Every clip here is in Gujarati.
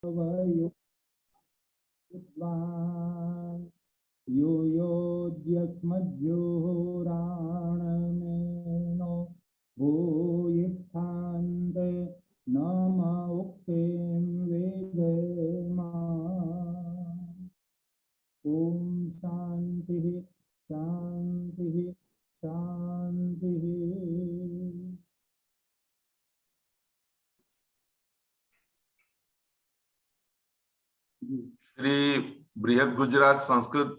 यो योद्यस्मद्योराणमेनो भूयिष्ठान्ते नम उक्तिं वेदेमा। ओम शांति शांति शांति। श्री बृहद गुजरात संस्कृत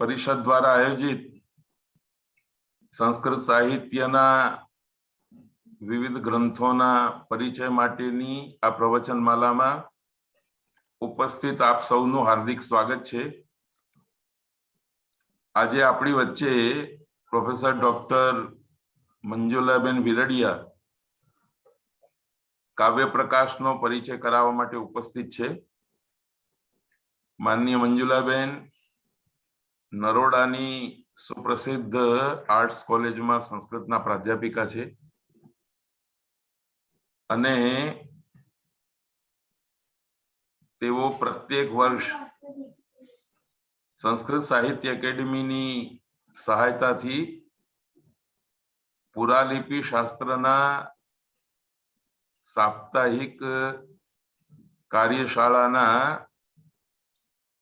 परिषद द्वारा आयोजित संस्कृत साहित्यना विविध ग्रंथोना परिचय माटेनी आ प्रवचनमालामां उपस्थित आप सौનું हार्दिक स्वागत छे। આજે આપણી વચ્ચે પ્રોફેસર ડોક્ટર મંજુલાબેન વિરડિયા કાવ્ય પ્રકાશનો પરિચય કરાવવા માટે ઉપસ્થિત છે। માનનીય મંજુલાબેન નરોડાની સુપ્રસિદ્ધ આર્ટ્સ કોલેજમાં સંસ્કૃતના પ્રાધ્યાપિકા છે અને તેઓ પ્રત્યેક વર્ષ संस्कृत साहित्य एकेडमी सहायता थी पुरालिपि शास्त्रना साप्ताहिक कार्यशाळाना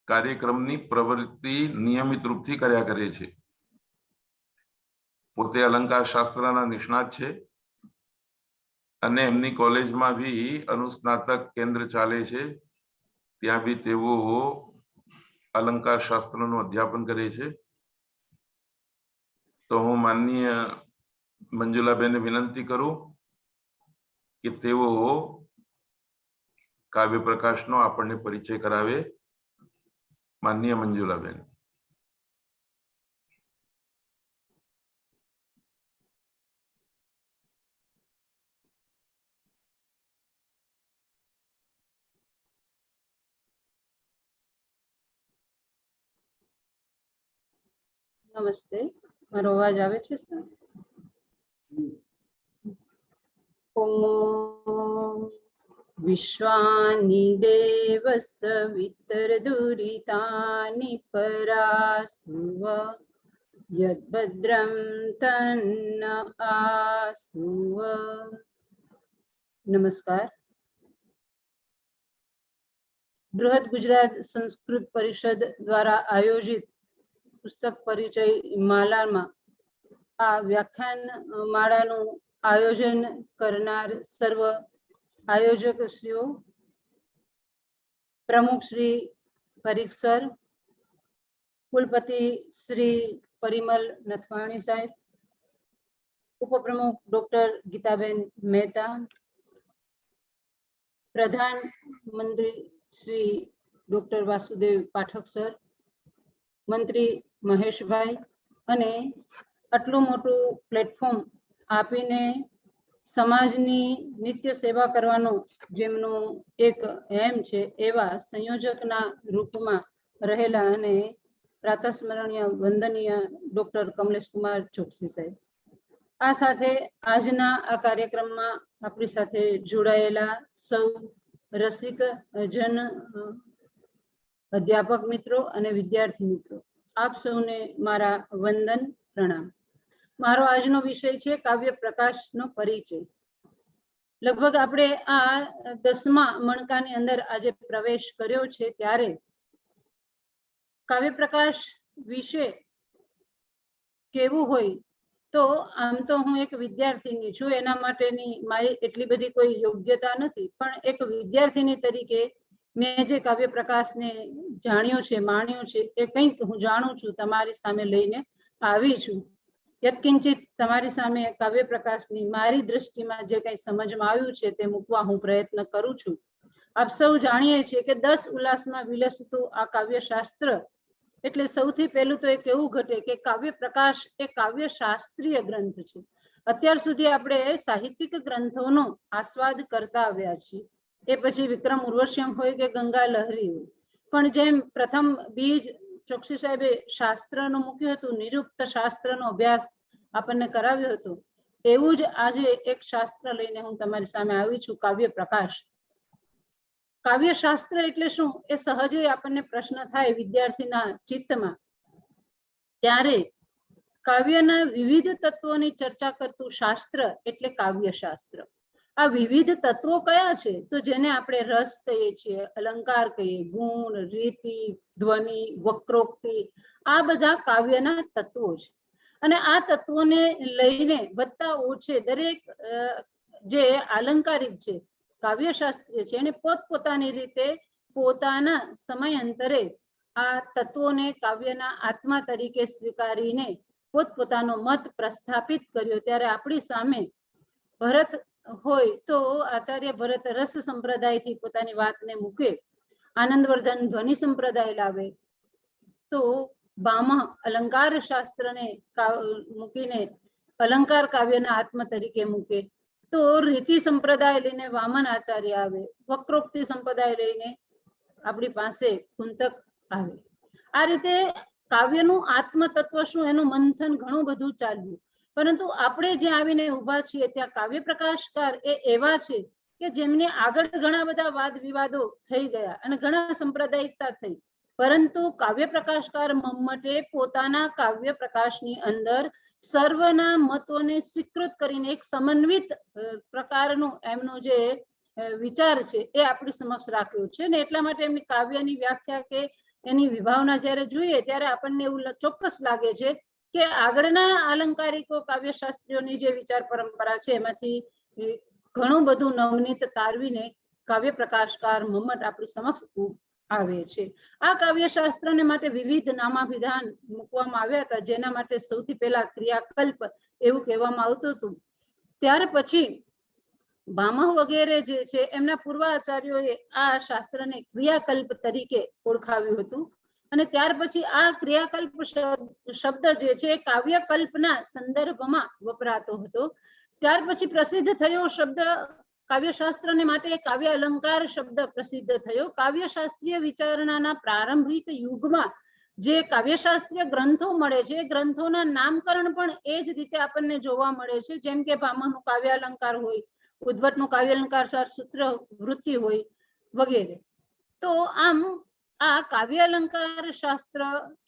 कार्यक्रमनी प्रवृत्ति नियमित रूपथी कर्या करे छे। पोते अलंकार शास्त्रना निष्णात छे अने एमनी कॉलेजमां भी अनुस्नातक केंद्र चाले छे, त्यां भी तेओ अलंकार शास्त्रનું અધ્યાપન કરે છે। તો હું માનનીય મંજુલાબેનને વિનંતી કરું કે તેઓ કાવ્ય પ્રકાશનો આપણને પરિચય કરાવે। માનનીય મંજુલાબેન। नमस्ते, मारो अवाज आवे छे सर? ओम विश्वानि देव सवितरदुरितानि परासुव यद्भद्रं तन्न आसुव। नमस्कार। बृहद गुजरात संस्कृत परिषद द्वारा आयोजित पुस्तक परिचय मालामां आ व्याख्यान माळानुं आयोजन करनार सर्व आयोजक श्रीओ, प्रमुख श्री परीख सर, कुलपति श्री परिमल नथवाणी साहेब, उपप्रमुख डॉक्टर गीताबेन मेहता, प्रधानमंत्री श्री डॉक्टर वासुदेव पाठक सर, मंत्री महेश भाई अने आटलू मोटू प्लेटफॉर्म आपीने समाजनी नित्य सेवा करवानो जेमनो एक एम छे एवा संयोजकना रूपमां रहेला अने प्रातस्मरणीय वंदनीय डॉक्टर कमलेश कुमार चोकसी साहेब। आ साथे आजना आ कार्यक्रममां आपणी साथे जोडायेला सौ रसिक जन अध्यापक मित्रों और विद्यार्थी मित्रों, आप सौने मारा वंदन प्रणाम। मारो आजनो विषय छे काव्य प्रकाश नो परिचय। लगभग आपणे आ 10मा मणकानी अंदर आज प्रवेश कर्यो छे त्यारे काव्य प्रकाश विषय केवुं होय तो आम तो हूँ एक विद्यार्थीनी छुं, एना माटेनी मारी एटली बधी कोई योग्यता नथी, पण एक विद्यार्थीनी तरीके मैं जे काव्य प्रकाश ने जाण्यो छे माण्यो छे ए कंईक हूँ जाणुं छुं, तमारी सामे लईने आवी छुं। यत्किंचित तमारी सामे काव्य प्रकाशनी मारी दृष्टिमां जे कंई समजमां आव्युं छे ते मूकवा हूँ प्रयत्न करूं छुं। आप सौ जाणीए छीए के 10 उल्लासमां विलसतुं आ काव्यशास्त्र एटले सौथी पहेલું तो एक एवुं घटे के काव्य प्रकाश ए काव्य शास्त्रीय ग्रंथ छे। અત્યાર સુધી આપણે સાહિત્યિક ગ્રંથોનો આસ્વાદ કરતા આવ્યા છીએ, એ પછી વિક્રમ ઉર્વશ્યમ હોય કે ગંગા લહરી હોય, પણ જેમ પ્રથમ બીજ ચોકસી સાહેબે શાસ્ત્રનો મૂક્યું હતું, નિરુક્ત શાસ્ત્રનો અભ્યાસ આપણને કરાવ્યો હતો, એવું જ આજે એક શાસ્ત્ર લઈને હું તમારી સામે આવી છું, કાવ્ય પ્રકાશ। કાવ્યશાસ્ત્ર એટલે શું એ સહજ આપણને પ્રશ્ન થાય વિદ્યાર્થીના ચિત્તમાં, ત્યારે કાવ્યના વિવિધ તત્વોની ચર્ચા કરતું શાસ્ત્ર એટલે કાવ્યશાસ્ત્ર. આ વિવિધ તત્વો કયા છે? તો જેને આપણે રસ કહીએ છીએ, અલંકાર કહીએ, ગુણ, રીતિ, ધ્વનિ, વક્રોક્તિ, આ બધા કાવ્યના તત્વો છે. અને આ તત્વોને લઈને વત્તા ઓછે દરેક જે આલંકારિક છે, કાવ્યશાસ્ત્રીય છે, એને પોતપોતાની રીતે પોતાના સમયાંતરે આ તત્વોને કાવ્યના આત્મા તરીકે સ્વીકારીને પોતપોતાનો મત પ્રસ્થાપિત કર્યો. ત્યારે આપણી સામે ભરત હોય તો આચાર્ય ભરત રસ સંપ્રદાયથી પોતાની વાતને મૂકે, આનંદવર્ધન ધ્વનિ સંપ્રદાય લાવે, તો બામહ અલંકાર શાસ્ત્રને મૂકીને અલંકાર કાવ્યના આત્મ તરીકે મૂકે, તો રીતિ સંપ્રદાય લઈને વામન આચાર્ય આવે, વક્રોક્તિ સંપ્રદાય લઈને આપણી પાસે કુંતક આવે. આ રીતે કાવ્યનું આત્મ તત્વ શું એનું મંથન ઘણું બધું ચાલ્યું. પરંતુ આપણે જ્યાં આવીને ઉભા છીએ ત્યાં કાવ્ય પ્રકાશકાર એ એવા છે કે જેમને આગળ ઘણા બધા વાદ વિવાદો થઈ ગયા અને ઘણા સંપ્રદાયિકતા થઈ, પરંતુ કાવ્ય પ્રકાશકાર મમ્મટે પોતાના કાવ્ય પ્રકાશની અંદર સર્વના મતોને સ્વીકૃત કરીને એક સમન્વિત પ્રકારનું એમનો જે વિચાર છે એ આપણી સમક્ષ રાખ્યો છે. ને એટલા માટે એમની કાવ્યની વ્યાખ્યા કે એની વિભાવના જ્યારે જોઈએ ત્યારે આપણને એવું ચોક્કસ લાગે છે કે આગળના આલંકારિકો કાવ્યશાસ્ત્રીઓની જે વિચાર પરંપરા છે એમાંથી ઘણું બધું નવનીત તારવીને કાવ્ય પ્રકાશકાર મમ્મટ આપણી સમક્ષ આવે છે. આ કાવ્યશાસ્ત્રને માટે વિવિધ નામાભિધાન મૂકવામાં આવ્યા હતા, જેના માટે સૌથી પહેલા ક્રિયાકલ્પ એવું કહેવામાં આવતું હતું. ત્યાર પછી ભામહ વગેરે જે છે એમના પૂર્વાચાર્યોએ આ શાસ્ત્રને ક્રિયાકલ્પ તરીકે ઓળખાવ્યું હતું. અને ત્યાર પછી આ ક્રિયાકલ્પ શબ્દ જે છે કાવ્યકલ્પના સંદર્ભમાં વપરાતો હતો. ત્યાર પછી પ્રસિદ્ધ થયો શબ્દ કાવ્યશાસ્ત્રને માટે કાવ્ય અલંકાર શબ્દ પ્રસિદ્ધ થયો. કાવ્યશાસ્ત્રીય વિચારણાના પ્રારંભિક યુગમાં જે કાવ્યશાસ્ત્રીય ગ્રંથો મળે છે, ગ્રંથોના નામકરણ પણ એ જ રીતે આપણને જોવા મળે છે. જેમ કે ભામહનું કાવ્ય અલંકાર હોય, ઉદ્ભટનું કાવ્ય અલંકાર સૂત્ર વૃત્તિ હોય વગેરે. તો આમ આ કાવ્ય અલંકાર શાસ્ત્ર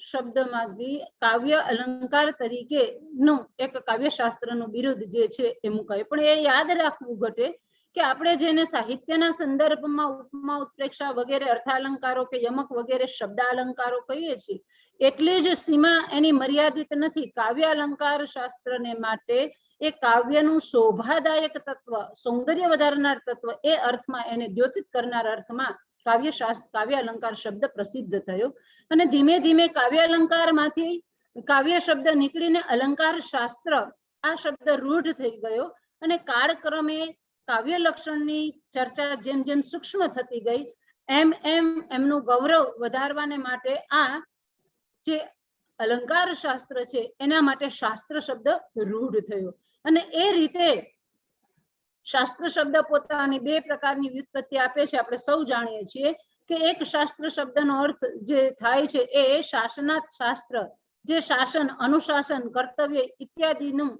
શબ્દમાંથી કાવ્ય અલંકાર તરીકે નું એક કાવ્યશાસ્ત્રનું બિરુદ જે છે એ મુકાય. પણ એ યાદ રાખવું ઘટે કે આપણે જેને સાહિત્યના સંદર્ભમાં ઉપમા, ઉત્પ્રેક્ષા વગેરે અર્થાલંકારો કે યમક વગેરે શબ્દાલંકારો કહીએ છીએ, એટલી જ સીમા એની મર્યાદિત નથી. કાવ્ય અલંકાર શાસ્ત્રને માટે એ કાવ્યનું શોભાદાયક તત્વ, સૌંદર્ય વધારનાર તત્વ, એ અર્થમાં એને દ્યોતિત કરનાર અર્થમાં કાવ્ય અલંકાર શબ્દ પ્રસિદ્ધ થયો. અને ધીમે ધીમે કાવ્ય અલંકારમાંથી કાવ્ય શબ્દ નીકળીને અલંકાર શાસ્ત્ર આ શબ્દ રૂઢ થઈ ગયો. અને કાળક્રમે કાવ્ય લક્ષણની ચર્ચા જેમ જેમ સૂક્ષ્મ થતી ગઈ એમ એમ એમનું ગૌરવ વધારવાને માટે આ જે અલંકાર શાસ્ત્ર છે એના માટે શાસ્ત્ર શબ્દ રૂઢ થયો. અને એ રીતે શાસ્ત્ર શબ્દ પોતાની બે પ્રકારની વ્યુત્પત્તિ આપે છે. આપણે સૌ જાણીએ છીએ કે એક શાસ્ત્ર શબ્દનો અર્થ જે થાય છે એ શાસનાર્થ શાસ્ત્ર, જે શાસન, અનુશાસન, કર્તવ્ય ઇત્યાદિનું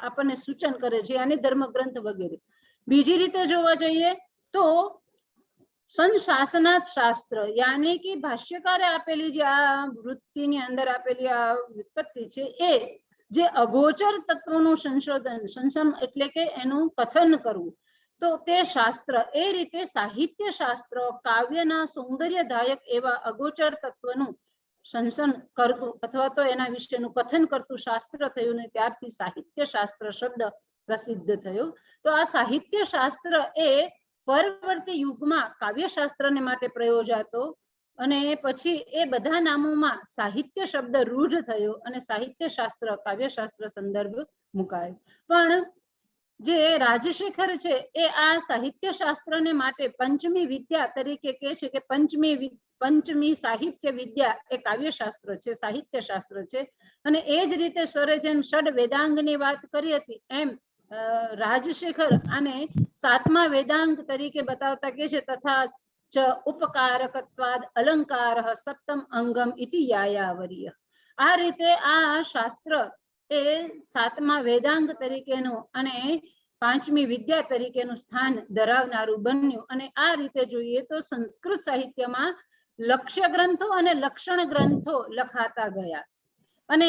આપણને સૂચન કરે છે, અને ધર્મગ્રંથ વગેરે. બીજી રીતે જોવા જઈએ તો સંશાસનાર્થ શાસ્ત્ર, યાની કે ભાષ્યકારે આપેલી જે આ વૃત્તિની અંદર આપેલી આ વ્યુત્પત્તિ છે એ જે અગોચર તત્વોનું સંશોધન, સંશમ એટલે કે એનું કથન કરવું, તો તે શાસ્ત્ર. એ રીતે સાહિત્ય શાસ્ત્ર કાવ્યના સૌંદર્યદાયક એવા અગોચર તત્વનું સંશન કરતું અથવા તો એના વિશેનું કથન કરતું શાસ્ત્ર થયું. ને ત્યારથી સાહિત્ય શાસ્ત્ર શબ્દ પ્રસિદ્ધ થયો. તો આ સાહિત્ય શાસ્ત્ર એ પરવર્તી યુગમાં કાવ્યશાસ્ત્રને માટે પ્રયોજાતો અને પછી એ બધા નામોમાં સાહિત્ય શબ્દ રૂઢ થયો અને સાહિત્ય શાસ્ત્ર કાવ્યશાસ્ત્ર સંદર્ભ મુકાયો. પણ જે રાજશેખર છે એ આ સાહિત્ય શાસ્ત્રને માટે પંચમી વિદ્યા તરીકે કહે છે કે પંચમી સાહિત્ય વિદ્યા એ કાવ્યશાસ્ત્ર છે, સાહિત્ય શાસ્ત્ર છે. અને એ જ રીતે સરે જેમ ષડ વેદાંગની વાત કરી હતી એમ રાજશેખર આને સાતમા વેદાંગ તરીકે બતાવતા કે છે. તથા ચ ઉપકારકત્વાદ અલંકાર સપ્તમ અંગમ ઇતિ યાયાવરીય. આ રીતે આ શાસ્ત્ર એ સાતમા વેદાંગ તરીકેનું અને પાંચમી વિદ્યા તરીકેનું સ્થાન ધરાવનારું બન્યું. અને આ રીતે જોઈએ તો સંસ્કૃત સાહિત્યમાં લક્ષ્ય ગ્રંથો અને લક્ષણ ગ્રંથો લખાતા ગયા. અને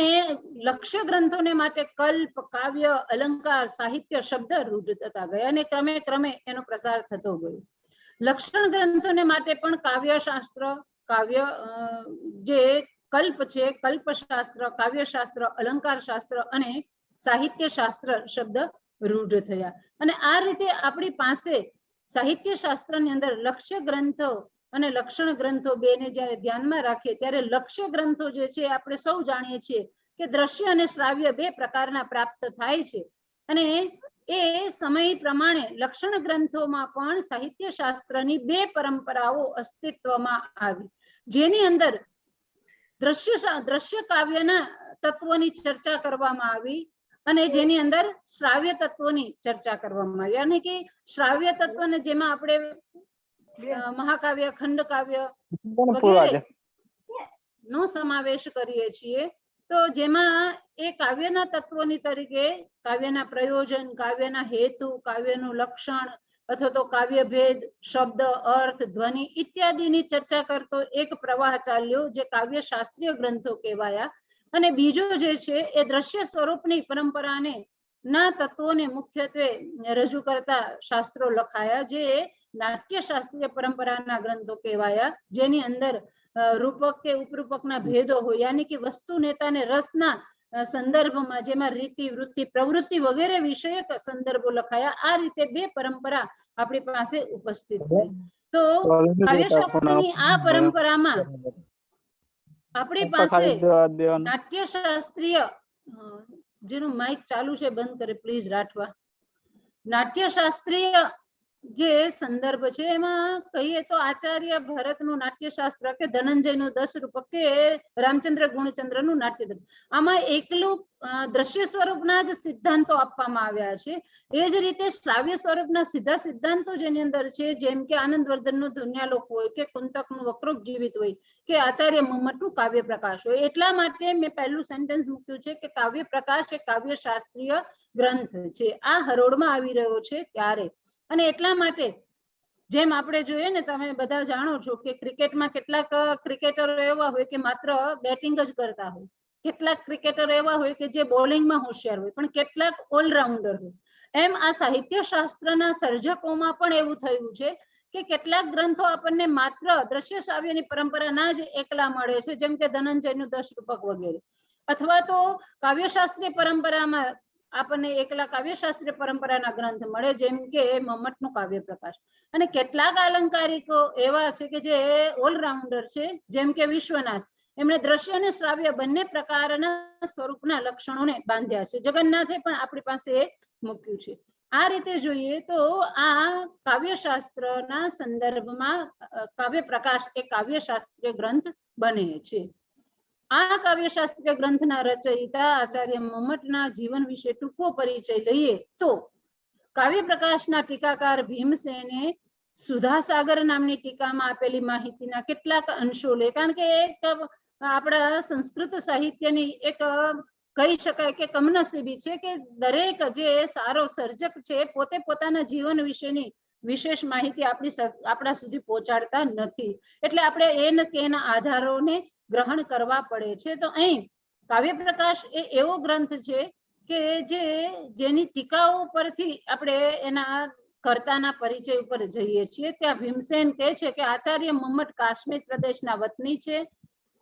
લક્ષ્ય ગ્રંથોને માટે કલ્પ, કાવ્ય, અલંકાર, સાહિત્ય શબ્દ રૂઢ થતા ગયા અને ક્રમે ક્રમે એનો પ્રસાર થતો ગયો. લક્ષણ ગ્રંથોને માટે પણ કાવ્યશાસ્ત્ર, કાવ્ય જે કલ્પ છે, કલ્પશાસ્ત્ર, કાવ્યશાસ્ત્ર, અલંકાર શાસ્ત્ર અને સાહિત્ય શાસ્ત્ર શબ્દ રૂઢ થયા. અને આ રીતે આપણી પાસે સાહિત્ય શાસ્ત્રની અંદર લક્ષ્ય ગ્રંથો અને લક્ષણ ગ્રંથો બેને જ્યારે ધ્યાનમાં રાખીએ ત્યારે લક્ષ્ય ગ્રંથો જે છે આપણે સૌ જાણીએ છીએ કે દ્રશ્ય અને શ્રાવ્ય બે પ્રકારના પ્રાપ્ત થાય છે. અને એ સમય પ્રમાણે લક્ષણ ગ્રંથોમાં પણ સાહિત્ય શાસ્ત્રની બે પરંપરાઓ અસ્તિત્વમાં આવી, જેની અંદર દ્રશ્ય કાવ્યના તત્વોની ચર્ચા કરવામાં આવી અને જેની અંદર શ્રાવ્ય તત્વોની ચર્ચા કરવામાં આવી. અને કે શ્રાવ્ય તત્વને જેમાં આપણે મહાકાવ્ય, ખંડકાવ્ય વગેરે નો સમાવેશ કરીએ છીએ, તો જેમાં એ કાવ્યના તત્વોની તરીકે કાવ્યના પ્રયોજન, કાવ્યના હેતુ, કાવ્યનું લક્ષણ અથવા તો કાવ્ય ભેદ, શબ્દ, અર્થ, ધ્વનિ ઇત્યાદિની ચર્ચા કરતો એક પ્રવાહ ચાલ્યો જે કાવ્ય શાસ્ત્રીય ગ્રંથો કહેવાયા. અને બીજો જે છે એ દ્રશ્ય સ્વરૂપની પરંપરાને ના તત્વોને મુખ્યત્વે રજૂ કરતા શાસ્ત્રો લખાયા જે નાટ્ય શાસ્ત્રીય પરંપરાના ગ્રંથો કહેવાયા, જેની અંદર રૂપક કે ઉપરૂપકના ભેદો હોય, યાની કે વસ્તુ નેતાને રસના સંદર્ભમાં જેમાં રીતિ, વૃત્તિ, પ્રવૃત્તિ વગેરે વિષયક સંદર્ભો લખાયા. આ રીતે બે પરંપરા આપણી પાસે ઉપસ્થિત થઈ. તો કાવ્યશાસ્ત્રની આ પરંપરામાં આપણી પાસે નાટ્યશાસ્ત્રીય, જેનું માઇક ચાલુ છે બંધ કરે પ્લીઝ રાઠવા, નાટ્યશાસ્ત્રીય જે સંદર્ભ છે એમાં કહીએ તો આચાર્ય ભરતનું નાટ્યશાસ્ત્ર કે ધનંજયનું 10 રૂપક કે રામચંદ્ર ગુણચંદ્રનું નાટ્ય, આમાં એકલું દ્રશ્ય સ્વરૂપના જ સિદ્ધાંતો આપવામાં આવ્યા છે. એ જ રીતે શ્રાવ્ય સ્વરૂપના સીધા સિદ્ધાંતો જેની અંદર છે, જેમ કે આનંદવર્ધનનું ધુન્યાલોક હોય કે કુંતકનું વક્રોક જીવિત હોય કે આચાર્ય મમ્મટનું કાવ્ય પ્રકાશ હોય. એટલા માટે મેં પહેલું સેન્ટેન્સ મૂક્યું છે કે કાવ્ય પ્રકાશ એ કાવ્ય શાસ્ત્રીય ગ્રંથ છે. આ હરોળમાં આવી રહ્યો છે ત્યારે. અને એટલા માટે જેમ આપણે જોઈએ ને, તમે બધા જાણો છો કે ક્રિકેટમાં કેટલાક ક્રિકેટરો એવા હોય કે માત્ર બેટિંગ જ કરતા હોય, કેટલાક ક્રિકેટરો એવા હોય કે જે બોલિંગમાં હોશિયાર હોય, પણ કેટલાક ઓલરાઉન્ડર હોય. એમ આ સાહિત્ય શાસ્ત્રના સર્જકોમાં પણ એવું થયું છે કે કેટલાક ગ્રંથો આપણને માત્ર દ્રશ્ય શ્રાવ્યની પરંપરાના જ એકલા મળે છે, જેમ કે ધનંજયનું 10 રૂપક વગેરે, અથવા તો કાવ્યશાસ્ત્રીય પરંપરામાં આપણને એકલા કાવ્યશાસ્ત્રીય પરંપરાના ગ્રંથ મળે, જેમ કે મમ્મટનું કાવ્ય પ્રકાશ. અને કેટલાક અલંકારિકો એવા છે કે જે ઓલરાઉન્ડર છે, જેમ કે વિશ્વનાથ, એમણે દ્રશ્ય અને શ્રાવ્ય બંને પ્રકારના સ્વરૂપના લક્ષણોને બાંધ્યા છે. જગન્નાથે પણ આપણી પાસે મૂક્યું છે. આ રીતે જોઈએ તો આ કાવ્યશાસ્ત્રના સંદર્ભમાં કાવ્ય પ્રકાશ એ કાવ્યશાસ્ત્રીય ગ્રંથ બને છે. આ કાવ્યશાસ્ત્રીય ગ્રંથના રચયિતા આચાર્ય મમ્મટના જીવન વિશે ટૂંકો પરિચય લઈએ તો કાવ્ય પ્રકાશના ટીકાકાર ભીમસેને સુધાસાગર નામની ટીકામાં આપેલી માહિતીના કેટલાક અંશો લે, કારણ કે આપણા સંસ્કૃત સાહિત્યની એક કહી શકાય કે કમનસીબી છે કે દરેક જે સારો સર્જક છે પોતે પોતાના જીવન વિશેની વિશેષ માહિતી આપણા સુધી પહોંચાડતા નથી, એટલે આપણે એના આધારોને ગ્રહણ કરવા પડે છે. તો અહીં કાવ્ય પ્રકાશ એ એવો ગ્રંથ છે કે જેની ટીકાઓ પરથી આપણે એના કર્તાના પરિચય ઉપર જઈએ છીએ. ત્યાં ભીમસેન કહે છે કે આચાર્ય મમ્મટ કાશ્મીર પ્રદેશના વતની છે,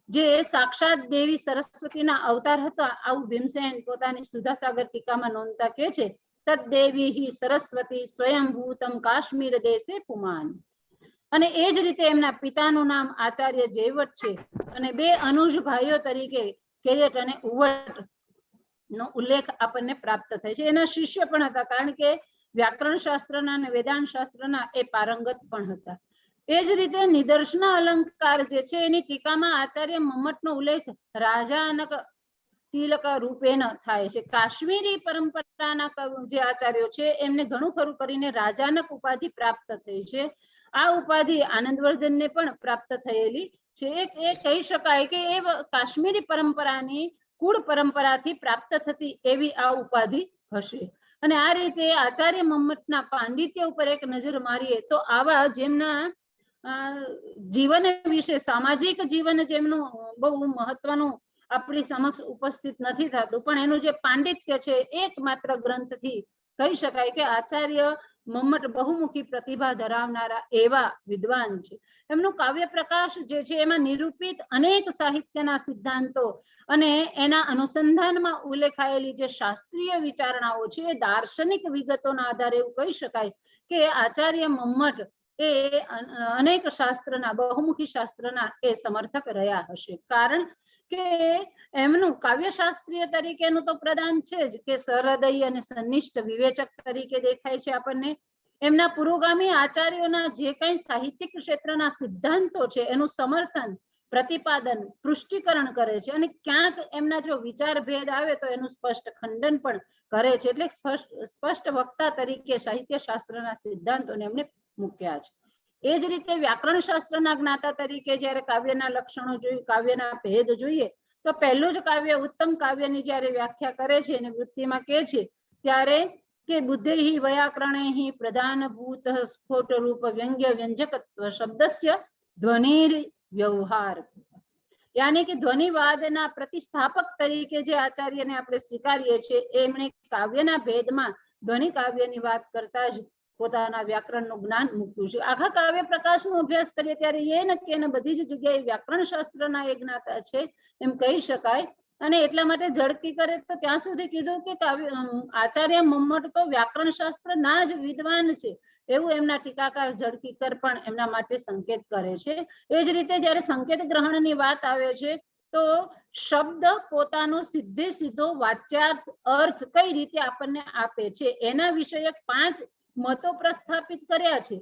જે સાક્ષાત દેવી સરસ્વતીના અવતાર હતા, આવું ભીમસેન પોતાની સુધાસાગર ટીકામાં નોંધતા કહે છે. તદ્દેવી સરસ્વતી સ્વયંભૂતમ કાશ્મીર દેશે પુમાન. અને એ જ રીતે એમના પિતાનું નામ આચાર્ય જયવટ છે અને બે અનુજ ભાઈઓ તરીકે કેયટ અને ઉવટ નો ઉલ્લેખ આપણને પ્રાપ્ત થાય છે. એના શિષ્ય પણ હતા, કારણ કે વ્યાકરણ શાસ્ત્રના અને વેદાંત શાસ્ત્રના એ પારંગત પણ હતા. એ જ રીતે નિદર્શના અલંકાર જે છે એની ટીકામાં આચાર્ય મમ્મટનો ઉલ્લેખ રાજાનક તિલક રૂપેણ થાય છે. કાશ્મીરી પરંપરાના જે આચાર્યો છે એમને ઘણું ખરું કરીને રાજાનક ઉપાધિ પ્રાપ્ત થઈ છે. આ ઉપાધિ આનંદવર્ધનને પણ પ્રાપ્ત થયેલી છે. એ કહી શકાય કે એ કાશ્મીરી પરંપરાની કુળ પરંપરાથી પ્રાપ્ત થતી એવી આ ઉપાધિ હશે. અને આ રીતે આચાર્ય મમ્મટના પાંડિત્ય ઉપર એક નજર મારીએ તો આવા જેમના જીવન વિશે, સામાજિક જીવન જેમનું બહુ મહત્વનું આપણી સમક્ષ ઉપસ્થિત નથી થતું, પણ એનું જે પાંડિત્ય છે એકમાત્ર ગ્રંથથી કહી શકાય કે આચાર્ય મમ્મટ બહુમુખી પ્રતિભા ધરાવનારા એવા વિદ્વાન છે. એમનું કાવ્ય પ્રકાશ જે છે એમાં નિરૂપિત અનેક સાહિત્યના સિદ્ધાંતો અને એના અનુસંધાનમાં ઉલ્લેખાયેલી જે શાસ્ત્રીય વિચારણાઓ છે એ દાર્શનિક વિગતોના આધારે એવું કહી શકાય કે આચાર્ય મમ્મટ એ અનેક શાસ્ત્રના, બહુમુખી શાસ્ત્રના એ સમર્થક રહ્યા હશે. કારણ કે એમનું કાવ્યશાસ્ત્રીય તરીકેનું તો પ્રદાન છે જ કે સહૃદય અને સનિષ્ઠ વિવેચક તરીકે દેખાય છે આપણને. એમના પુરોગામી આચાર્યોના જે કઈ સાહિત્યિક ક્ષેત્રના સિદ્ધાંતો છે એનું સમર્થન, પ્રતિપાદન, પુષ્ટિકરણ કરે છે અને ક્યાંક એમના જો વિચાર ભેદ આવે તો એનું સ્પષ્ટ ખંડન પણ કરે છે. એટલે સ્પષ્ટ વક્તા તરીકે સાહિત્ય શાસ્ત્રના સિદ્ધાંતોને એમને મૂક્યા છે. એ જ રીતે વ્યાકરણ શાસ્ત્રના જ્ઞાતા તરીકે જ્યારે કાવ્યના લક્ષણો જોઈએ, કાવ્યના ભેદ જોઈએ, તો પહેલું જ કાવ્ય ઉત્તમ કાવ્યની જ્યારે વ્યાખ્યા કરે છે અને વૃત્તિમાં કહે છે ત્યારે કે બુદ્ધિ વૈયાકરણે પ્રધાનભૂત સ્ફોટ રૂપ વ્યંગ્ય વ્યંજકત્વ શબ્દસ્ય ધ્વનિ વ્યવહાર, યાની કે ધ્વનિવાદના પ્રતિસ્થાપક તરીકે જે આચાર્યને આપણે સ્વીકારીએ છીએ એમણે કાવ્યના ભેદમાં ધ્વનિ કાવ્યની વાત કરતા જ પોતાના વ્યાકરણનું જ્ઞાન મૂક્યું છે. આખા કાવ્ય પ્રકાશનો અભ્યાસ કરીએ ત્યારે એ નક્કી અને બધી જ જગ્યાએ વ્યાકરણ શાસ્ત્રના એ જ્ઞાતા છે એમ કહી શકાય. અને એટલા માટે ઝડપી કરે તો ત્યાં સુધી કીધું કે આચાર્ય મમ્મટ તો વ્યાકરણ શાસ્ત્રના જ વિદ્વાન છે એવું એમના ટીકાકાર ઝડકીકર પણ એમના માટે સંકેત કરે છે. એ જ રીતે જ્યારે સંકેત ગ્રહણની વાત આવે છે તો શબ્દ પોતાનો સીધે સીધો વાચ્યાર્થ અર્થ કઈ રીતે આપણને આપે છે એના વિષયક 5 મતો પ્રસ્થાપિત કર્યા છે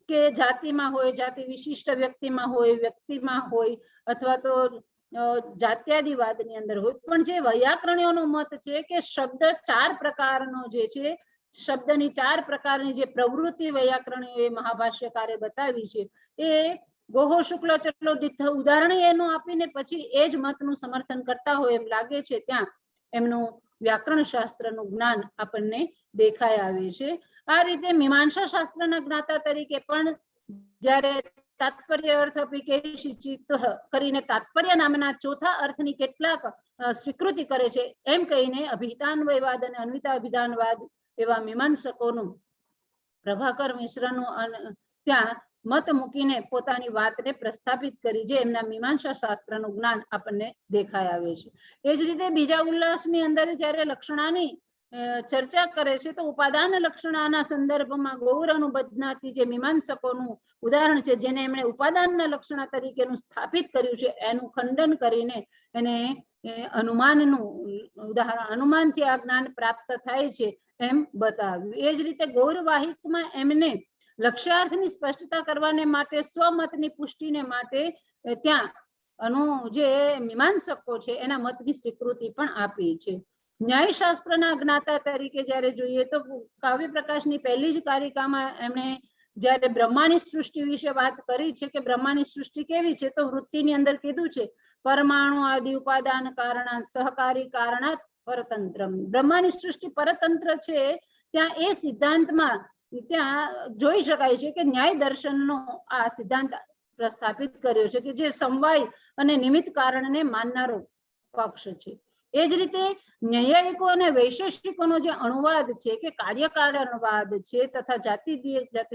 કે જાતિમાં હોય, જાતિ વિશિષ્ટ વ્યક્તિમાં હોય, વ્યક્તિમાં હોય અથવા તો જાત્યાદિવાદની અંદર હોય. પણ જે વૈયાકરણીઓનો મત છે કે શબ્દ 4 પ્રકારનો જે છે, શબ્દની 4 પ્રકારની જે પ્રવૃત્તિ વૈયાકરણીઓએ મહાભાષ્યકારે બતાવી છે એ ગોહો શુક્લ ચટલો ઉદાહરણ એનું આપીને પછી એ જ મતનું સમર્થન કરતા હોય એમ લાગે છે. ત્યાં એમનું વ્યાકરણ શાસ્ત્રનું જ્ઞાન આપણને દેખાઈ આવે છે. આ રીતે મીમાંસા શાસ્ત્રના જ્ઞાતા તરીકે પણ જ્યારે તાત્પર્ય અર્થ અપિકેશિચિત કરીને તાત્પર્ય નામના ચોથા અર્થની કેટલાક સ્વીકૃતિ કરે છે એમ કહીને અભિધાનવયવાદ અને અન્વિતાભિધાનવાદ એવા મીમાંસકોનું પ્રભાકર મિશ્રનું ત્યાં મત મૂકીને પોતાની વાતને પ્રસ્થાપિત કરી જે એમના મીમાંસા શાસ્ત્રનું જ્ઞાન આપણને દેખાઈ આવે છે. એ જ રીતે બીજા ઉલ્લાસની અંદર જ્યારે લક્ષણાની ચર્ચા કરે છે તો ઉપાદાન લક્ષણાના સંદર્ભમાં ગૌર અનુબધનાથી જે મીમાંસકોનું ઉદાહરણ છે જેને એમણે ઉપાદાનના લક્ષણા તરીકેનું સ્થાપિત કર્યું છે એનું ખંડન કરીને એને અનુમાનનું ઉદાહરણ, અનુમાનથી આ જ્ઞાન પ્રાપ્ત થાય છે એમ બતાવ્યું. એ જ રીતે ગૌરવાહિકમાં એમને લક્ષ્યાર્થની સ્પષ્ટતા કરવાને માટે સ્વમતની પુષ્ટિને માટે ત્યાં જે મીમાંસકો છે એના મતની સ્વીકૃતિ પણ આપી છે. ન્યાયશાસ્ત્રના જ્ઞાતા તરીકે જ્યારે જોઈએ તો કાવ્ય પ્રકાશની પહેલી જ કારિકામાં એમણે જ્યારે બ્રહ્માની સૃષ્ટિ વિશે વાત કરી છે કે બ્રહ્માની સૃષ્ટિ કેવી છે તો વૃત્તિની અંદર કીધું છે પરમાણુ આદિ ઉપાદાન કારણાત સહકારી કારણાત પરતંત્રમ. બ્રહ્માની સૃષ્ટિ પરતંત્ર છે ત્યાં એ સિદ્ધાંતમાં ત્યાં જોઈ શકાય છે કે ન્યાય દર્શનનો આ સિદ્ધાંત પ્રસ્થાપિત કર્યો છે કે જે સમવાય અને નિમિત્ત કારણને માનનારો પક્ષ છે. એ જ રીતે ન્યાયિકો અને વૈશેષિકોનો જે અણુવાદ છે કે કાર્યકારણવાદ છે તથા જાતિ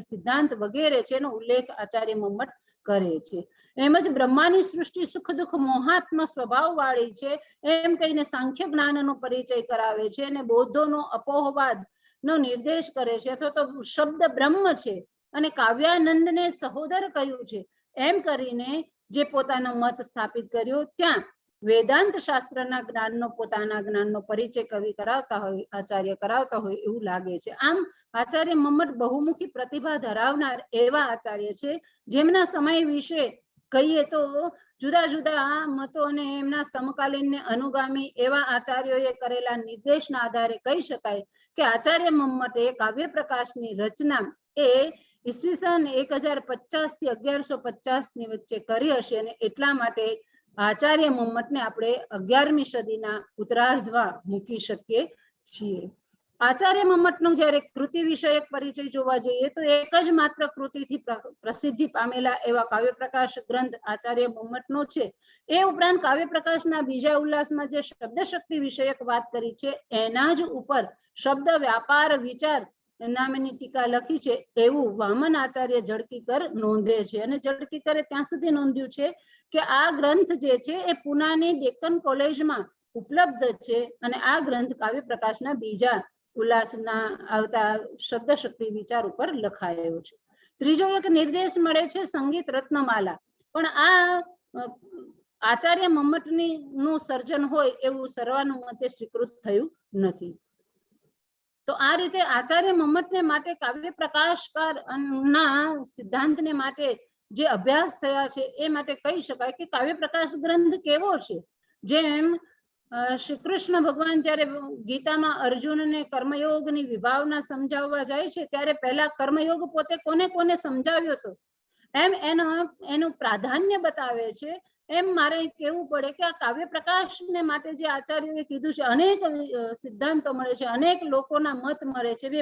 સિદ્ધાંત વગેરે છે એનો ઉલ્લેખ આચાર્ય મમ્મટ કરે છે. એમ જ બ્રહ્માની સૃષ્ટિ સુખ દુઃખ મોહાત્મ સ્વભાવ વાળી છે એમ કહીને સાંખ્ય જ્ઞાનનો પરિચય કરાવે છે અને બૌદ્ધોનો અપોહવાદ નો નિર્દેશ કરે છે અથવા તો શબ્દ બ્રહ્મ છે અને કાવ્યાનંદને સહોદર કહ્યું છે એમ કરીને જે પોતાનો મત સ્થાપિત કર્યો ત્યાં વેદાંત શાસ્ત્રના જ્ઞાનનો પોતાના જ્ઞાનનો પરિચય કવિ કરાવતા હોય, આચાર્ય કરાવતા હોય એવું લાગે છે. આમ આચાર્ય મમ્મટ બહુમુખી પ્રતિભા ધરાવનાર એવા આચાર્ય છે જેમના સમય વિશે કહીએ તો જુદા જુદા મતો અને એમના સમકાલીન અનુગામી એવા આચાર્યોએ કરેલા નિર્દેશના આધારે કહી શકાય કે આચાર્ય મમ્મટે કાવ્ય પ્રકાશની રચના એ ઈસવીસન 1050 થી 1150 ની વચ્ચે કરી હશે અને એટલા માટે આચાર્ય મમ્મટને આપણે 11મી સદીના ઉત્તરાર્ધમાં મૂકી શકીએ છીએ. આચાર્ય મમ્મટનો જ્યારે કૃતિ વિષયક પરિચય જોવા જઈએ તો એક જ માત્ર કૃતિથી પ્રસિદ્ધિ પામેલા એવા કાવ્ય પ્રકાશ ગ્રંથ આચાર્ય મમ્મટનો છે. એ ઉપરાંત કાવ્ય પ્રકાશના બીજા ઉલ્લાસમાં જે શબ્દ શક્તિ વિષયક વાત કરી છે એના જ ઉપર શબ્દ વ્યાપાર વિચાર નામની ટીકા લખી છે એવું વામન આચાર્ય જડકીકર નોંધે છે. અને જડકીકરે ત્યાં સુધી નોંધ્યું છે કે આ ગ્રંથ જે છે એ પુનાની ડેક્કન કોલેજમાં ઉપલબ્ધ છે અને આ ગ્રંથ કાવ્ય પ્રકાશના બીજા ઉલ્લાસના આવતા શબ્દ શક્તિ વિચાર ઉપર લખાયો છે. ત્રીજો એક નિર્દેશ મળે છે સંગીત રત્નમાલા, પણ આ આચાર્ય મમ્મટની નું સર્જન હોય એવું સર્વાનુમતે સ્વીકૃત થયું નથી. તો આ રીતે આચાર્ય મમ્મટને માટે કાવ્ય પ્રકાશકાર ના સિદ્ધાંતને માટે જે અભ્યાસ થયા છે એ માટે કહી શકાય કે કાવ્ય પ્રકાશ ગ્રંથ કેવો છે. જેમ શ્રી કૃષ્ણ ભગવાન જ્યારે ગીતામાં અર્જુનને કર્મયોગની વિભાવના સમજાવવા જાય છે ત્યારે પહેલા કર્મયોગ પોતે કોને કોને સમજાવ્યો હતો એમ એનું પ્રાધાન્ય બતાવે છે. એમ મારે કહેવું પડે કે આ કાવ્ય પ્રકાશને માટે જે આચાર્યોએ કીધું છે અનેક સિદ્ધાંતો મળે છે, અનેક લોકોના મત મળે છે. બે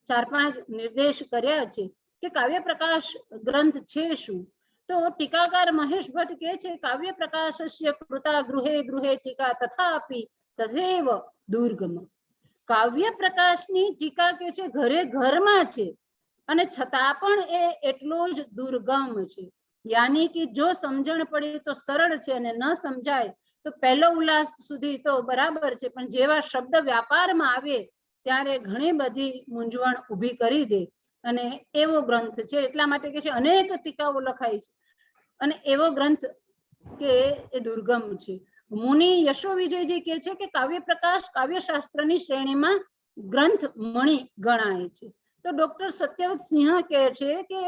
4-5 નિર્દેશ કર્યા છે કે કાવ્ય પ્રકાશ ગ્રંથ છે શું. તો ટીકાકાર મહેશ ભટ્ટ કહે છે કાવ્ય પ્રકાશસ્ય કૃતા ગૃહે ગૃહે ટીકા તથાપી તથૈવ દુર્ગમ. કાવ્ય પ્રકાશની ટીકા કે છે ઘરે ઘરમાં છે અને છતાં પણ એ એટલો જ દુર્ગમ છે. યાની કે જો સમજણ પડે તો સરળ છે અને ન સમજાય તો પહેલો ઉલ્લાસ સુધી તો બરાબર છે, પણ જેવા શબ્દ વ્યાપારમાં આવે ત્યારે ઘણી બધી મૂંઝવણ ઊભી કરી દે અને એવો ગ્રંથ છે. એટલા માટે કે છે અનેક ટીકાઓ લખાઈ છે અને એવો ગ્રંથ કે એ દુર્ગમ છે. મુનિ યશો વિજયજી કહે છે કે કાવ્ય પ્રકાશ કાવ્યશાસ્ત્રની શ્રેણીમાં ગ્રંથ મણિ ગણાય છે. તો ડોક્ટર સત્યવત સિંહ કહે છે કે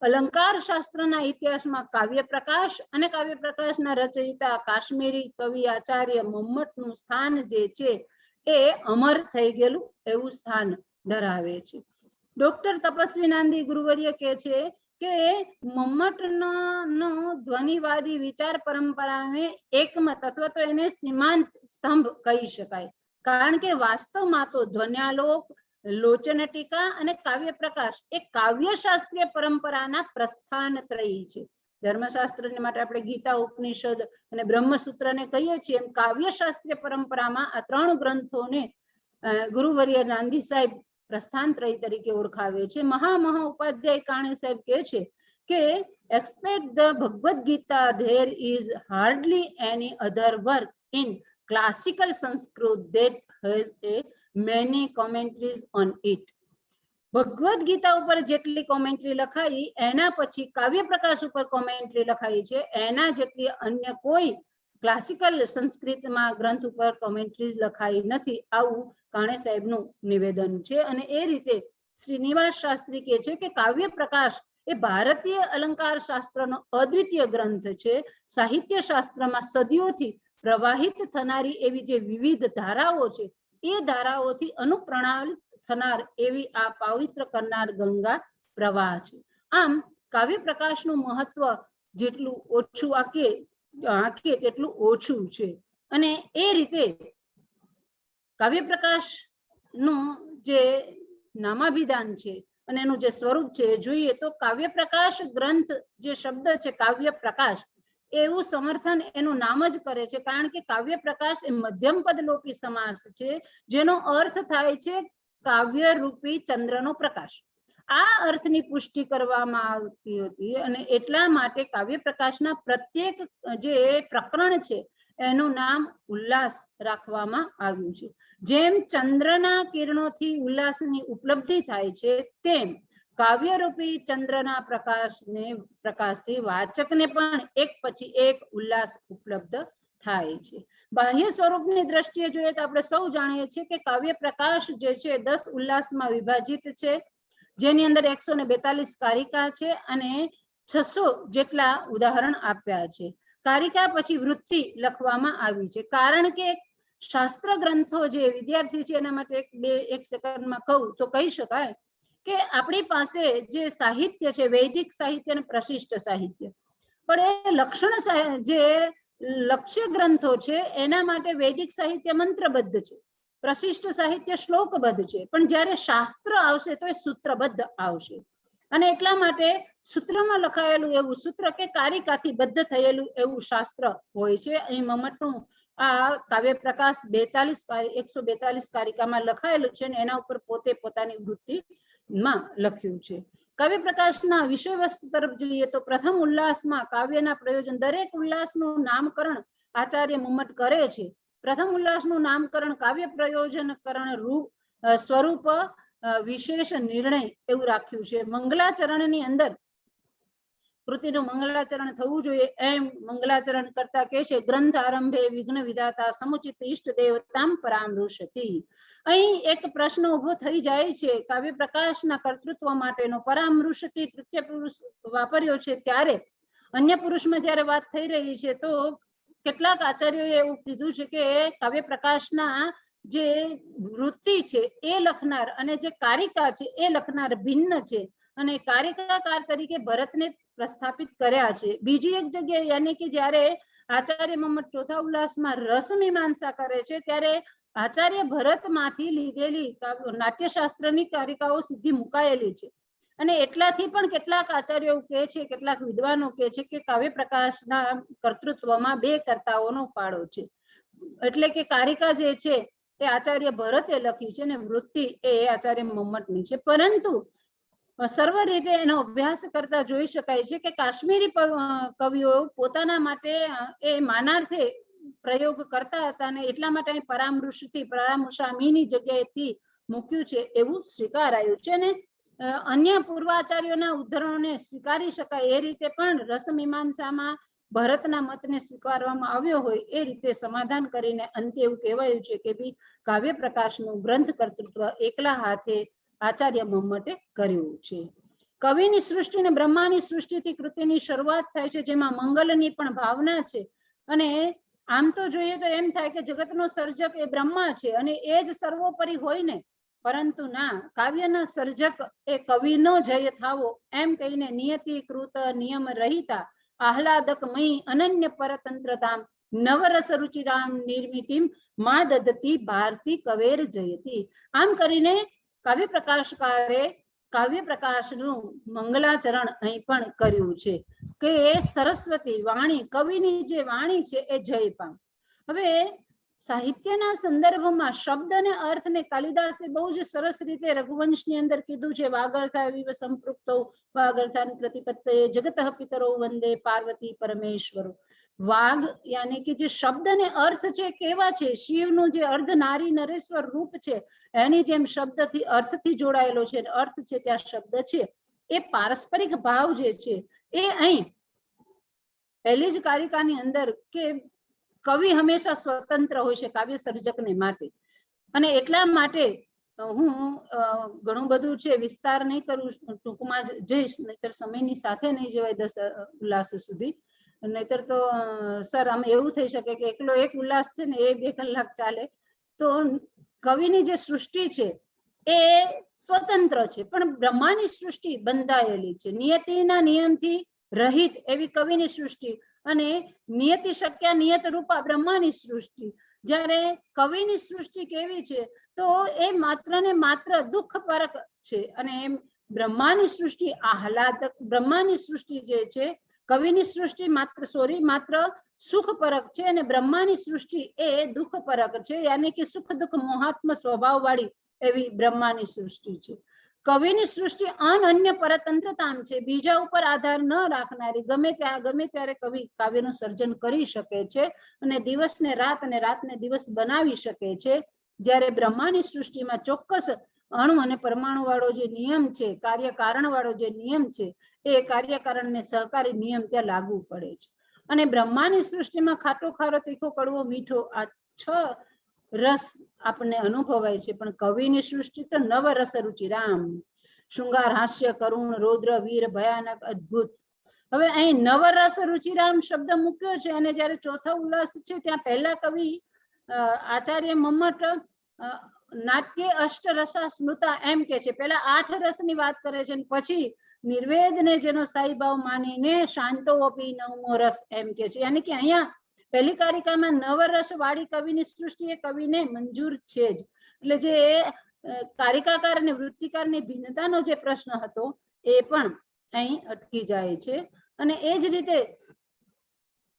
અલંકાર શાસ્ત્રના ઇતિહાસમાં કાવ્ય પ્રકાશ અને કાવ્ય પ્રકાશના રચયિતા કાશ્મીરી કવિ આચાર્ય મમ્મટનું સ્થાન જે છે એ અમર થઈ ગયેલું એવું સ્થાન ધરાવે છે. ડોક્ટર તપસ્વી નાંદી ગુરુવર્ય કહે છે કે મમ્મટનો ધ્વનિવાદી વિચાર પરંપરાને એકમત અથવા તો એને સીમાંત સ્તંભ કહી શકાય, કારણ કે વાસ્તવમાં તો ધ્વન્યાલોક, લોચન ટીકા અને કાવ્ય પ્રકાશ એ કાવ્યશાસ્ત્રીય પરંપરાના પ્રસ્થાનત્રયી છે. ધર્મશાસ્ત્રને માટે આપણે ગીતા, ઉપનિષદ અને બ્રહ્મસૂત્રને કહીએ છીએ એમ કાવ્યશાસ્ત્રીય પરંપરામાં આ 3 ગ્રંથોને ગુરુવર્ય નાંદી સાહેબ પ્રસ્થાનત્રયી તરીકે ઓળખાવે છે. મહા ઉપાધ્યાય કાણે સાહેબ કહે છે કે except the Bhagavad Gita there is hardly any other work in classical Sanskrit that has a many commentaries on it. Bhagavad Gita ઉપર જેટલી કોમેન્ટ્રી લખાઈ એના પછી કાવ્ય પ્રકાશ ઉપર કોમેન્ટ્રી લખાઈ છે એના જેટલી અન્ય કોઈ ક્લાસિકલ સંસ્કૃતમાં ગ્રંથ ઉપર કોમેન્ટ્રીઝ લખાઈ નથી, આવું કાણે સાહેબનું નિવેદન છે. અને એ રીતે શ્રીનિવાસ શાસ્ત્રી કહે છે કે કાવ્ય પ્રકાશ એ ભારતીય અલંકાર શાસ્ત્રનો અદ્વિતીય ગ્રંથ છે. સાહિત્ય શાસ્ત્રમાં સદીઓથી પ્રવાહિત થનારી એવી જે વિવિધ ધારાઓ છે એ ધારાઓથી અનુપ્રણાલિત થનાર એવી આ પવિત્ર કરનાર ગંગા પ્રવાહ છે. આમ કાવ્ય પ્રકાશનું મહત્વ જેટલું ઓછું આંકે તેટલું ઓછું છે. અને એ રીતે કાવ્ય પ્રકાશ નું જે નામાભિધાન છે અને એનું જે સ્વરૂપ છે જોઈએ તો કાવ્ય પ્રકાશ ગ્રંથ જે શબ્દ છે કાવ્ય પ્રકાશ એવું સમર્થન એનું નામ જ કરે છે, કારણ કે કાવ્ય પ્રકાશ એ મધ્યમ પદ લોપી સમાસ છે જેનો અર્થ થાય છે કાવ્ય રૂપી ચંદ્રનો પ્રકાશ. આ અર્થની પુષ્ટિ કરવામાં આવતી હતી અને એટલા માટે કાવ્ય પ્રકાશના પ્રત્યેક જે પ્રકરણ છે એનું નામ ઉલ્લાસ રાખવામાં આવ્યું છે. જેમ ચંદ્રના કિરણોથી ઉલ્લાસની ઉપલબ્ધિ થાય છે તેમ કાવ્યરૂપી ચંદ્રના પ્રકાશથી વાચકને પણ એક પછી એક ઉલ્લાસ ઉપલબ્ધ થાય છે. બાહ્ય સ્વરૂપની દ્રષ્ટિએ જોઈએ તો આપણે સૌ જાણીએ છીએ કે કાવ્ય પ્રકાશ જે છે 10 ઉલ્લાસમાં વિભાજિત છે, જેની અંદર 142 કારિકા છે અને 600 જેટલા ઉદાહરણ આપ્યા છે. કારિકા પછી વૃત્તિ લખવામાં આવી છે, કારણ કે શાસ્ત્ર ગ્રંથો જે વિદ્યાર્થી છે એના માટે એક સેકન્ડમાં કહું તો કહી શકાય કે આપણી પાસે જે સાહિત્ય છે વૈદિક સાહિત્ય અને પ્રશિષ્ટ સાહિત્ય, પણ એ જે લક્ષ્ય ગ્રંથો છે એના માટે વૈદિક સાહિત્ય મંત્રબદ્ધ છે, પ્રશિષ્ટ સાહિત્ય શ્લોકબદ્ધ છે, પણ જ્યારે શાસ્ત્ર આવશે તો એ સૂત્રબદ્ધ આવશે. અને એટલા માટે સૂત્રમાં લખાયેલું એવું સૂત્ર કે કારિકાથી બદ્ધ થયેલું એવું શાસ્ત્ર હોય છે. અહીં મમ્મટનું આ કાવ્ય પ્રકાશ 142 કારિકામાં લખાયેલું છે અને એના ઉપર પોતે પોતાની વૃત્તિમાં લખ્યું છે. કાવ્ય પ્રકાશના વિષય વસ્તુ તરફ જોઈએ તો પ્રથમ ઉલ્લાસમાં કાવ્યના પ્રયોજન, દરેક ઉલ્લાસનું નામકરણ આચાર્ય મમ્મટ કરે છે. પ્રથમ ઉલ્લાસનું નામકરણ કાવ્ય પ્રયોજનકરણ રૂપ સ્વરૂપ વિશેષ નિર્ણય એવું રાખ્યું છે. મંગલાચરણની અંદર કૃતિનું મંગલાચરણ થવું જોઈએ એમ મંગલાચરણ કરતા કહે છે, ગ્રંથ આરંભે વિઘ્ન વિધાતા સમુચિત ઇષ્ટ દેવતામ પરામૃશતિ. અહીં એક પ્રશ્ન ઉભો થઈ જાય છે. કાવ્ય પ્રકાશના કર્તૃત્વ માટેનો પરામૃશતિ તૃતીય પુરુષ વાપર્યો છે, ત્યારે અન્ય પુરુષમાં જ્યારે વાત થઈ રહી છે તો કેટલાક આચાર્યોએ એવું કીધું છે કે કાવ્ય પ્રકાશના જે વૃત્તિ છે એ લખનાર અને જે કારિકા છે એ લખનાર ભિન્ન છે અને કારિકાકાર તરીકે ભરતને પ્રસ્થાપિત કર્યા છે. બીજી એક જગ્યાએ યાની કે જ્યારે આચાર્ય મમ્મટ ચોથા ઉલ્લાસમાં રસમીમાંસા કરે છે ત્યારે આચાર્ય ભરતમાંથી લીધેલી નાટ્યશાસ્ત્રની કારિકાઓ સીધી મુકાયેલી છે. અને એટલાથી પણ કેટલાક આચાર્યો કહે છે, કેટલાક વિદ્વાનો કહે છે કે કાવ્ય પ્રકાશના કર્તૃત્વમાં બે કર્તાઓનો ફાળો છે. એટલે કે કારિકા જે છે એ આચાર્ય ભરતે લખી છે અને વૃત્તિ એ આચાર્ય મમ્મટની છે. પરંતુ સર્વ રીતે એનો અભ્યાસ કરતા જોઈ શકાય છે કે કાશ્મીરી કવિઓ પોતાના માટે એ માનાર્થે પ્રયોગ કરતા હતા અને એટલા માટે પરામૃશથી પરામુષામીની જગ્યાએથી મૂક્યું છે એવું સ્વીકારાયું છે. અને અન્ય પૂર્વાચાર્યોના ઉદ્ધરણોને સ્વીકારી શકાય એ રીતે પણ રસમીમાંસામાં ભરતના મતને સ્વીકારવામાં આવ્યો હોય એ રીતે સમાધાન કરીને અંતે એવું કહેવાયું છે કે ભાઈ કાવ્ય પ્રકાશનું ગ્રંથ કર્તૃત્વ એકલા હાથે આચાર્ય મમ્મટે કર્યું છે. કવિની સૃષ્ટિ અને બ્રહ્માની સૃષ્ટિથી કૃતિની શરૂઆત થાય છે, જેમાં મંગલની પણ ભાવના છે. અને આમ તો જોઈએ તો એમ થાય કે જગતનો સર્જક એ બ્રહ્મા છે અને એ જ સર્વોપરી હોય ને, પરંતુ ના, કાવ્યના સર્જક એ કવિનો જય થાવો એમ કહીને નિયતિકૃત નિયમ રહિતા આહલાદકમયી અનન્ય પરતંત્રતામ નવરસ રુચિરામ નિર્મિતિમ મા દદતી ભારતી કવેર જયતી. આમ કરીને કાવ્ય પ્રકાશકારે કાવ્ય પ્રકાશનું મંગલાચરણ અહીં પણ કર્યું છે કે સરસ્વતી વાણી, કવિની જે વાણી છે એ જય પામ. હવે સાહિત્યના સંદર્ભમાં શબ્દ અને અર્થને કાલિદાસે બહુ જ સરસ રીતે રઘુવંશની અંદર કીધું છે. વાગર્થા વિવ સંપૃક્તો વાગર્થાન પ્રતિપત્તયે જગતઃ પિતરો વંદે પાર્વતી પરમેશ્વરો. વાગ યાની કે જે શબ્દ અને અર્થ છે કેવા છે, શિવનું જે અર્ધ નારી નરેશ્વર રૂપ છે એની જેમ શબ્દથી અર્થથી જોડાયેલો છે, અર્થ છે ત્યાં શબ્દ છે. એ પારસ્પરિક ભાવ જે છે એ અહીં પહેલી જ કારિકાની અંદર કે કવિ હંમેશા સ્વતંત્ર હોય છે કાવ્ય સર્જકને માટે. અને એટલા માટે હું ઘણું બધું છે વિસ્તાર નહીં કરું, ટૂંકમાં જ જઈશ, નહીતર સમયની સાથે નહીં જવાય 10 ઉલ્લાસ સુધી. નહીતર તો સર આમ એવું થઈ શકે કે એકલો એક ઉલ્લાસ છે ને એ 2 કલાક ચાલે. તો કવિની જે સૃષ્ટિ છે એ સ્વતંત્ર છે, પણ બ્રહ્માની સૃષ્ટિ બંધાયેલી છે. નિયતિના નિયમથી રહિત એવી કવિની સૃષ્ટિ અને નિયતિ શક્ય નિયત રૂપા બ્રહ્માની સૃષ્ટિ. જ્યારે કવિની સૃષ્ટિ કેવી છે તો એ માત્ર ને માત્ર દુઃખ પરક છે અને એમ બ્રહ્માની સૃષ્ટિ આહલાદક. બ્રહ્માની સૃષ્ટિ જે છે, કવિની સૃષ્ટિ માત્ર સુખ પરક છે અને બ્રહ્માની સૃષ્ટિ એ દુઃખ પરક છે, યાની કે સુખ દુઃખ મોહાત્મ સ્વભાવ વાળી એવી બ્રહ્માની સૃષ્ટિ છે. કવિની સૃષ્ટિ અનન્ય પરતંત્રતામ છે, બીજા ઉપર આધાર ન રાખનારી. ગમે ત્યારે કવિ કાવ્યનું સર્જન કરી શકે છે અને દિવસને રાત અને રાતને દિવસ બનાવી શકે છે. જ્યારે બ્રહ્માની સૃષ્ટિમાં ચોક્કસ અણુ અને પરમાણુ વાળો જે નિયમ છે, કાર્યકારણ વાળો જે નિયમ છે, એ કાર્યકારણને સહકારી નિયમ ત્યાં લાગુ પડે છે. અને બ્રહ્માની સૃષ્ટિમાં ખાટો ખારો તીખો કડવો મીઠો આ 6 રસ આપણને અનુભવાય છે, પણ કવિની સૃષ્ટિ તો નવ રસ રુચિરામ, શૃંગાર, હાસ્ય, કરુણ, રૌદ્ર, વીર, ભયાનક, અદ્ભુત. હવે અહીં નવરસ રુચિરામ શબ્દ મૂક્યો છે અને જ્યારે ચોથા ઉલ્લાસ છે ત્યાં પહેલા કવિ આચાર્ય મમ્મટ નાટ્ય અષ્ટરસા સ્મૃતા એમ કે છે. પહેલા 8 રસની વાત કરે છે અને પછી નિર્વેદને જેનો સ્થાયી ભાવ માનીને શાંતો અપી 9મો રસ એમ કે છે. યાની કે અહીંયા પહેલી કારિકામાં નવરસ વાળી કવિની સૃષ્ટિ એ કવિને મંજૂર છે જ, એટલે જે કારિકાકાર અને વૃત્તિકારની ભિન્નતાનો જે પ્રશ્ન હતો એ પણ અહીં અટકી જાય છે. અને એ જ રીતે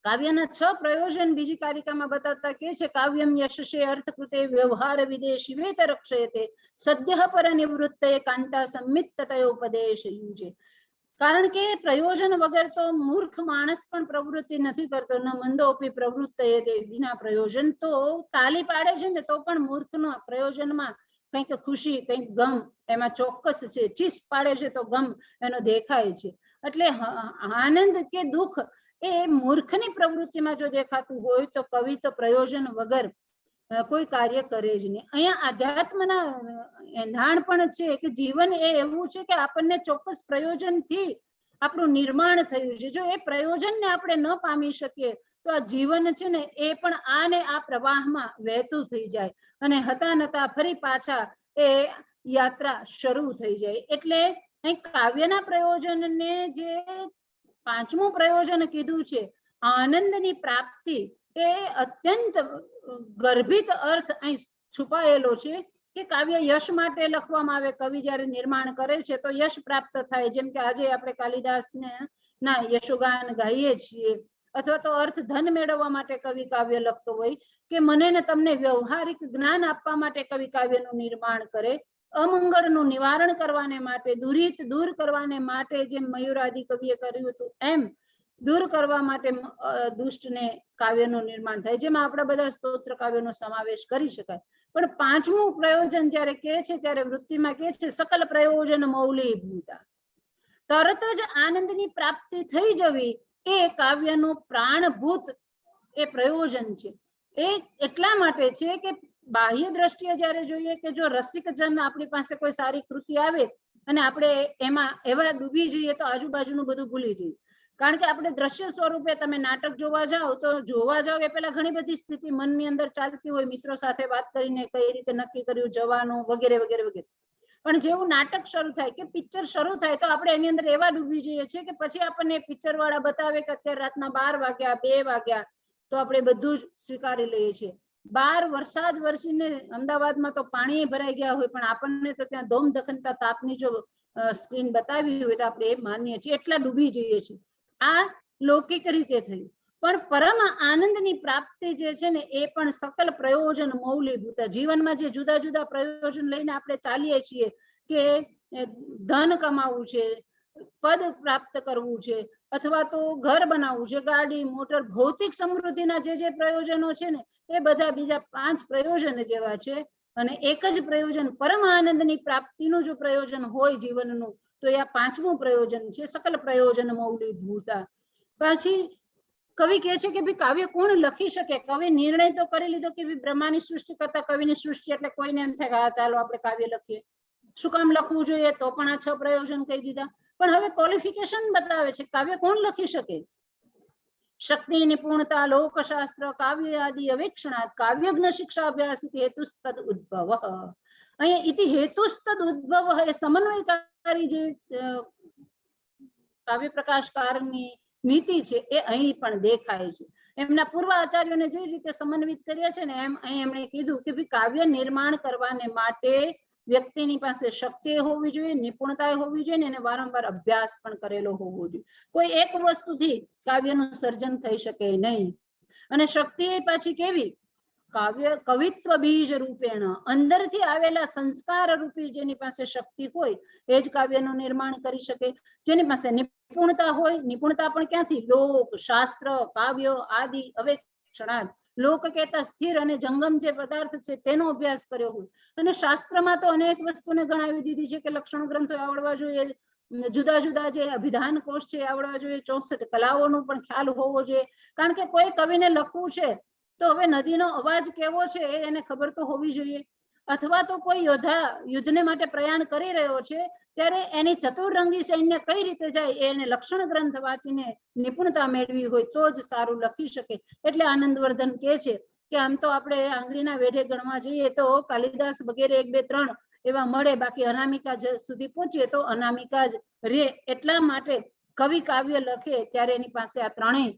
કાવ્યના 6 પ્રયોજન બીજી કારિકામાં બતાવતા કે છે કાવ્યમ યશસે અર્થકૃતે વ્યવહાર વિદે શિવેત રક્ષયતે સદ્યઃ પર નિવૃત્તે કાંતા સંમિત્તતયોપદેશ યુજે. કારણ કે પ્રયોજન વગર તો મૂર્ખ માણસ પણ પ્રવૃત્તિ નથી કરતો. ન મંદોપી પ્રવૃત્તયતે, વિના પ્રયોજન તો તાલી પાડે છે ને તો પણ મૂર્ખનો પ્રયોજનમાં કંઈક ખુશી કંઈક ગમ એમાં ચોક્કસ છે. ચીસ પાડે છે તો ગમ એનો દેખાય છે. એટલે આનંદ કે દુઃખ એ મૂર્ખની પ્રવૃત્તિમાં જો દેખાતું હોય તો કવિ તો પ્રયોજન વગર કોઈ કાર્ય કરે જ નહીં. અહીંયા આધ્યાત્મના એંધાણ પણ છે કે જીવન એ એવું છે કે આપણને ચોક્કસ પ્રયોજનથી આપણું નિર્માણ થયું છે. જો એ પ્રયોજનને આપણે ન પામી શકીએ તો આ જીવન છે ને એ પણ આ ને આ પ્રવાહમાં વહેતું થઈ જાય અને હતા નતા ફરી પાછા એ યાત્રા શરૂ થઈ જાય. એટલે અહીં કાવ્યના પ્રયોજનને જે 5મું પ્રયોજન કીધું છે આનંદની પ્રાપ્તિ, એ અત્યંત ગર્ભિત અર્થ અહીં છુપાયેલો છે કે કાવ્ય યશ માટે લખવામાં આવે. કવિ જ્યારે નિર્માણ કરે છે તો યશ પ્રાપ્ત થાય. જેમ કે આજે આપણે કાલિદાસને ના યશોગાન ગાઈએ છીએ, અથવા તો અર્થ ધન મેળવવા માટે કવિ કાવ્ય લખતો હોય, કે મને ને તમને વ્યવહારિક જ્ઞાન આપવા માટે કવિ કાવ્યનું નિર્માણ કરે, અમંગળનું નિવારણ કરવાને માટે, દુરિત દૂર કરવાને માટે, જેમ મયુરાદિ કવિએ કર્યું હતું એમ દૂર કરવા માટે દુષ્ટને કાવ્યનું નિર્માણ થાય. જેમાં આપણા બધા સ્તોત્ર કાવ્યનો સમાવેશ કરી શકાય. પણ 5મું પ્રયોજન જ્યારે કહે છે ત્યારે વૃત્તિમાં કહે છે સકલ પ્રયોજન મૌલીભૂતા. તરત જ આનંદની પ્રાપ્તિ થઈ જવી એ કાવ્યનું પ્રાણભૂત એ પ્રયોજન છે. એ એટલા માટે છે કે બાહ્ય દ્રષ્ટિએ જ્યારે જોઈએ કે જો રસિક જન આપણી પાસે કોઈ સારી કૃતિ આવે અને આપણે એમાં એવા ડૂબી જઈએ તો આજુબાજુનું બધું ભૂલી જઈએ. કારણ કે આપણે દ્રશ્ય સ્વરૂપે તમે નાટક જોવા જાઓ તો જોવા જાઓ એ પહેલા ઘણી બધી સ્થિતિ મનની અંદર ચાલતી હોય, મિત્રો સાથે વાત કરીને કઈ રીતે નક્કી કર્યું જવાનું વગેરે વગેરે વગેરે. પણ જેવું નાટક શરૂ થાય કે પિક્ચર શરૂ થાય તો આપણે એની અંદર એવા ડૂબી જઈએ છીએ કે પછી આપણને પિક્ચર વાળા બતાવે કે અત્યારે રાતના 12 વાગ્યા 2 વાગ્યા તો આપણે બધું જ સ્વીકારી લઈએ છીએ. 12 વરસાદ વરસીને અમદાવાદમાં તો પાણી ભરાઈ ગયા હોય પણ આપણને તો ત્યાં ધોમ ધખનતા તાપની જો સ્ક્રીન બતાવી હોય તો આપણે એ માનીએ છીએ, એટલા ડૂબી જઈએ છીએ. આ લૌકિક રીતે થયું. પણ પરમ આનંદની પ્રાપ્તિ જે છે ને એ પણ સકલ પ્રયોજન મૌલીભૂત. જીવનમાં જે જુદા જુદા પ્રયોજન લઈને આપણે ચાલીએ છીએ કે ધન કમાવું છે, પદ પ્રાપ્ત કરવું છે, અથવા તો ઘર બનાવવું છે, ગાડી મોટર, ભૌતિક સમૃદ્ધિના જે પ્રયોજનો છે ને એ બધા બીજા 5 પ્રયોજન જેવા છે. અને એક જ પ્રયોજન પરમ આનંદની પ્રાપ્તિનું જો પ્રયોજન હોય જીવનનું તો એ આ 5મું પ્રયોજન છે સકલ પ્રયોજન મૌલીભૂતા. પછી કવિ કહે છે કે ભાઈ કાવ્ય કોણ લખી શકે? કવિ નિર્ણય તો કરી લીધો કે બ્રહ્માની સૃષ્ટિ કરતા કવિની સૃષ્ટિ એટલે કોઈને એમ થાય કે હા ચાલો આપણે કાવ્ય લખીએ. શું કામ લખવું જોઈએ? તો પણ આ 6 પ્રયોજન કહી દીધા. પણ હવે ક્વોલિફિકેશન બતાવે છે કાવ્ય કોણ લખી શકે. શક્તિ નિપુણતા લોકશાસ્ત્ર કાવ્ય આદિ અવેક્ષણાત કાવ્યજ્ઞ શિક્ષાભ્યાસિત હેતુસ્તદ ઉદ્ભવ. અહીંયા ઇતિ હેતુસ્તદ ઉદ્ભવ એ સમન્વયકારી જે કાવ્ય પ્રકાશકારની નીતિ છે એ અહીં પણ દેખાય છે. એમના પૂર્વ આચાર્યોને જે રીતે સમન્વિત કર્યા છે ને એમ અહીં એમણે કીધું કે ભાઈ કાવ્ય નિર્માણ કરવાને માટે વ્યક્તિની પાસે શક્તિ હોવી જોઈએ, નિપુણતા હોવી જોઈએ અને વારંવાર અભ્યાસ પણ કરેલો હોવો જોઈએ. કોઈ એક વસ્તુથી કાવ્યનું સર્જન થઈ શકે નહીં. અને શક્તિ પાછી કેવી? કાવ્ય કવિત્વ બીજ રૂપેણ, અંદરથી આવેલા સંસ્કાર રૂપી જેની પાસે શક્તિ હોય એ જ કાવ્યનું નિર્માણ કરી શકે. જેની પાસે નિપુણતા હોય, નિપુણતા પણ ક્યાંથી? લોક શાસ્ત્ર કાવ્ય આદિ અવેક્ષણાત, લોક કહેતા સ્થિર અને જંગમ જે પદાર્થ છે તેનો અભ્યાસ કર્યો હોય. અને શાસ્ત્રમાં તો અનેક વસ્તુને ગણાવી દીધી છે કે લક્ષણ ગ્રંથો આવડવા જોઈએ, જુદા જુદા જે અભિધાન કોષ છે આવડવા જોઈએ, 64 કલાઓનો પણ ખ્યાલ હોવો જોઈએ. કારણ કે કોઈ કવિને લખવું છે તો હવે નદીનો અવાજ કેવો છે એને ખબર તો હોવી જોઈએ. અથવા તો કોઈ યોદ્ધા યુદ્ધને માટે પ્રયાણ કરી રહ્યો છે ત્યારે એની ચતુરંગી સૈન્ય કઈ રીતે જાય એને લક્ષણ ગ્રંથ વાંચીને નિપુણતા મેળવી હોય તો જ સારું લખી શકે. એટલે આનંદવર્ધન કહે છે કે આમ તો આપણે આંગળીના વેઢે ગણવા જઈએ તો કાલિદાસ વગેરે 1 2 3 એવા મળે, બાકી અનામિકા સુધી પહોંચીએ તો અનામિકા જ રે. એટલા માટે કવિ કાવ્ય લખે ત્યારે એની પાસે આ ત્રણેય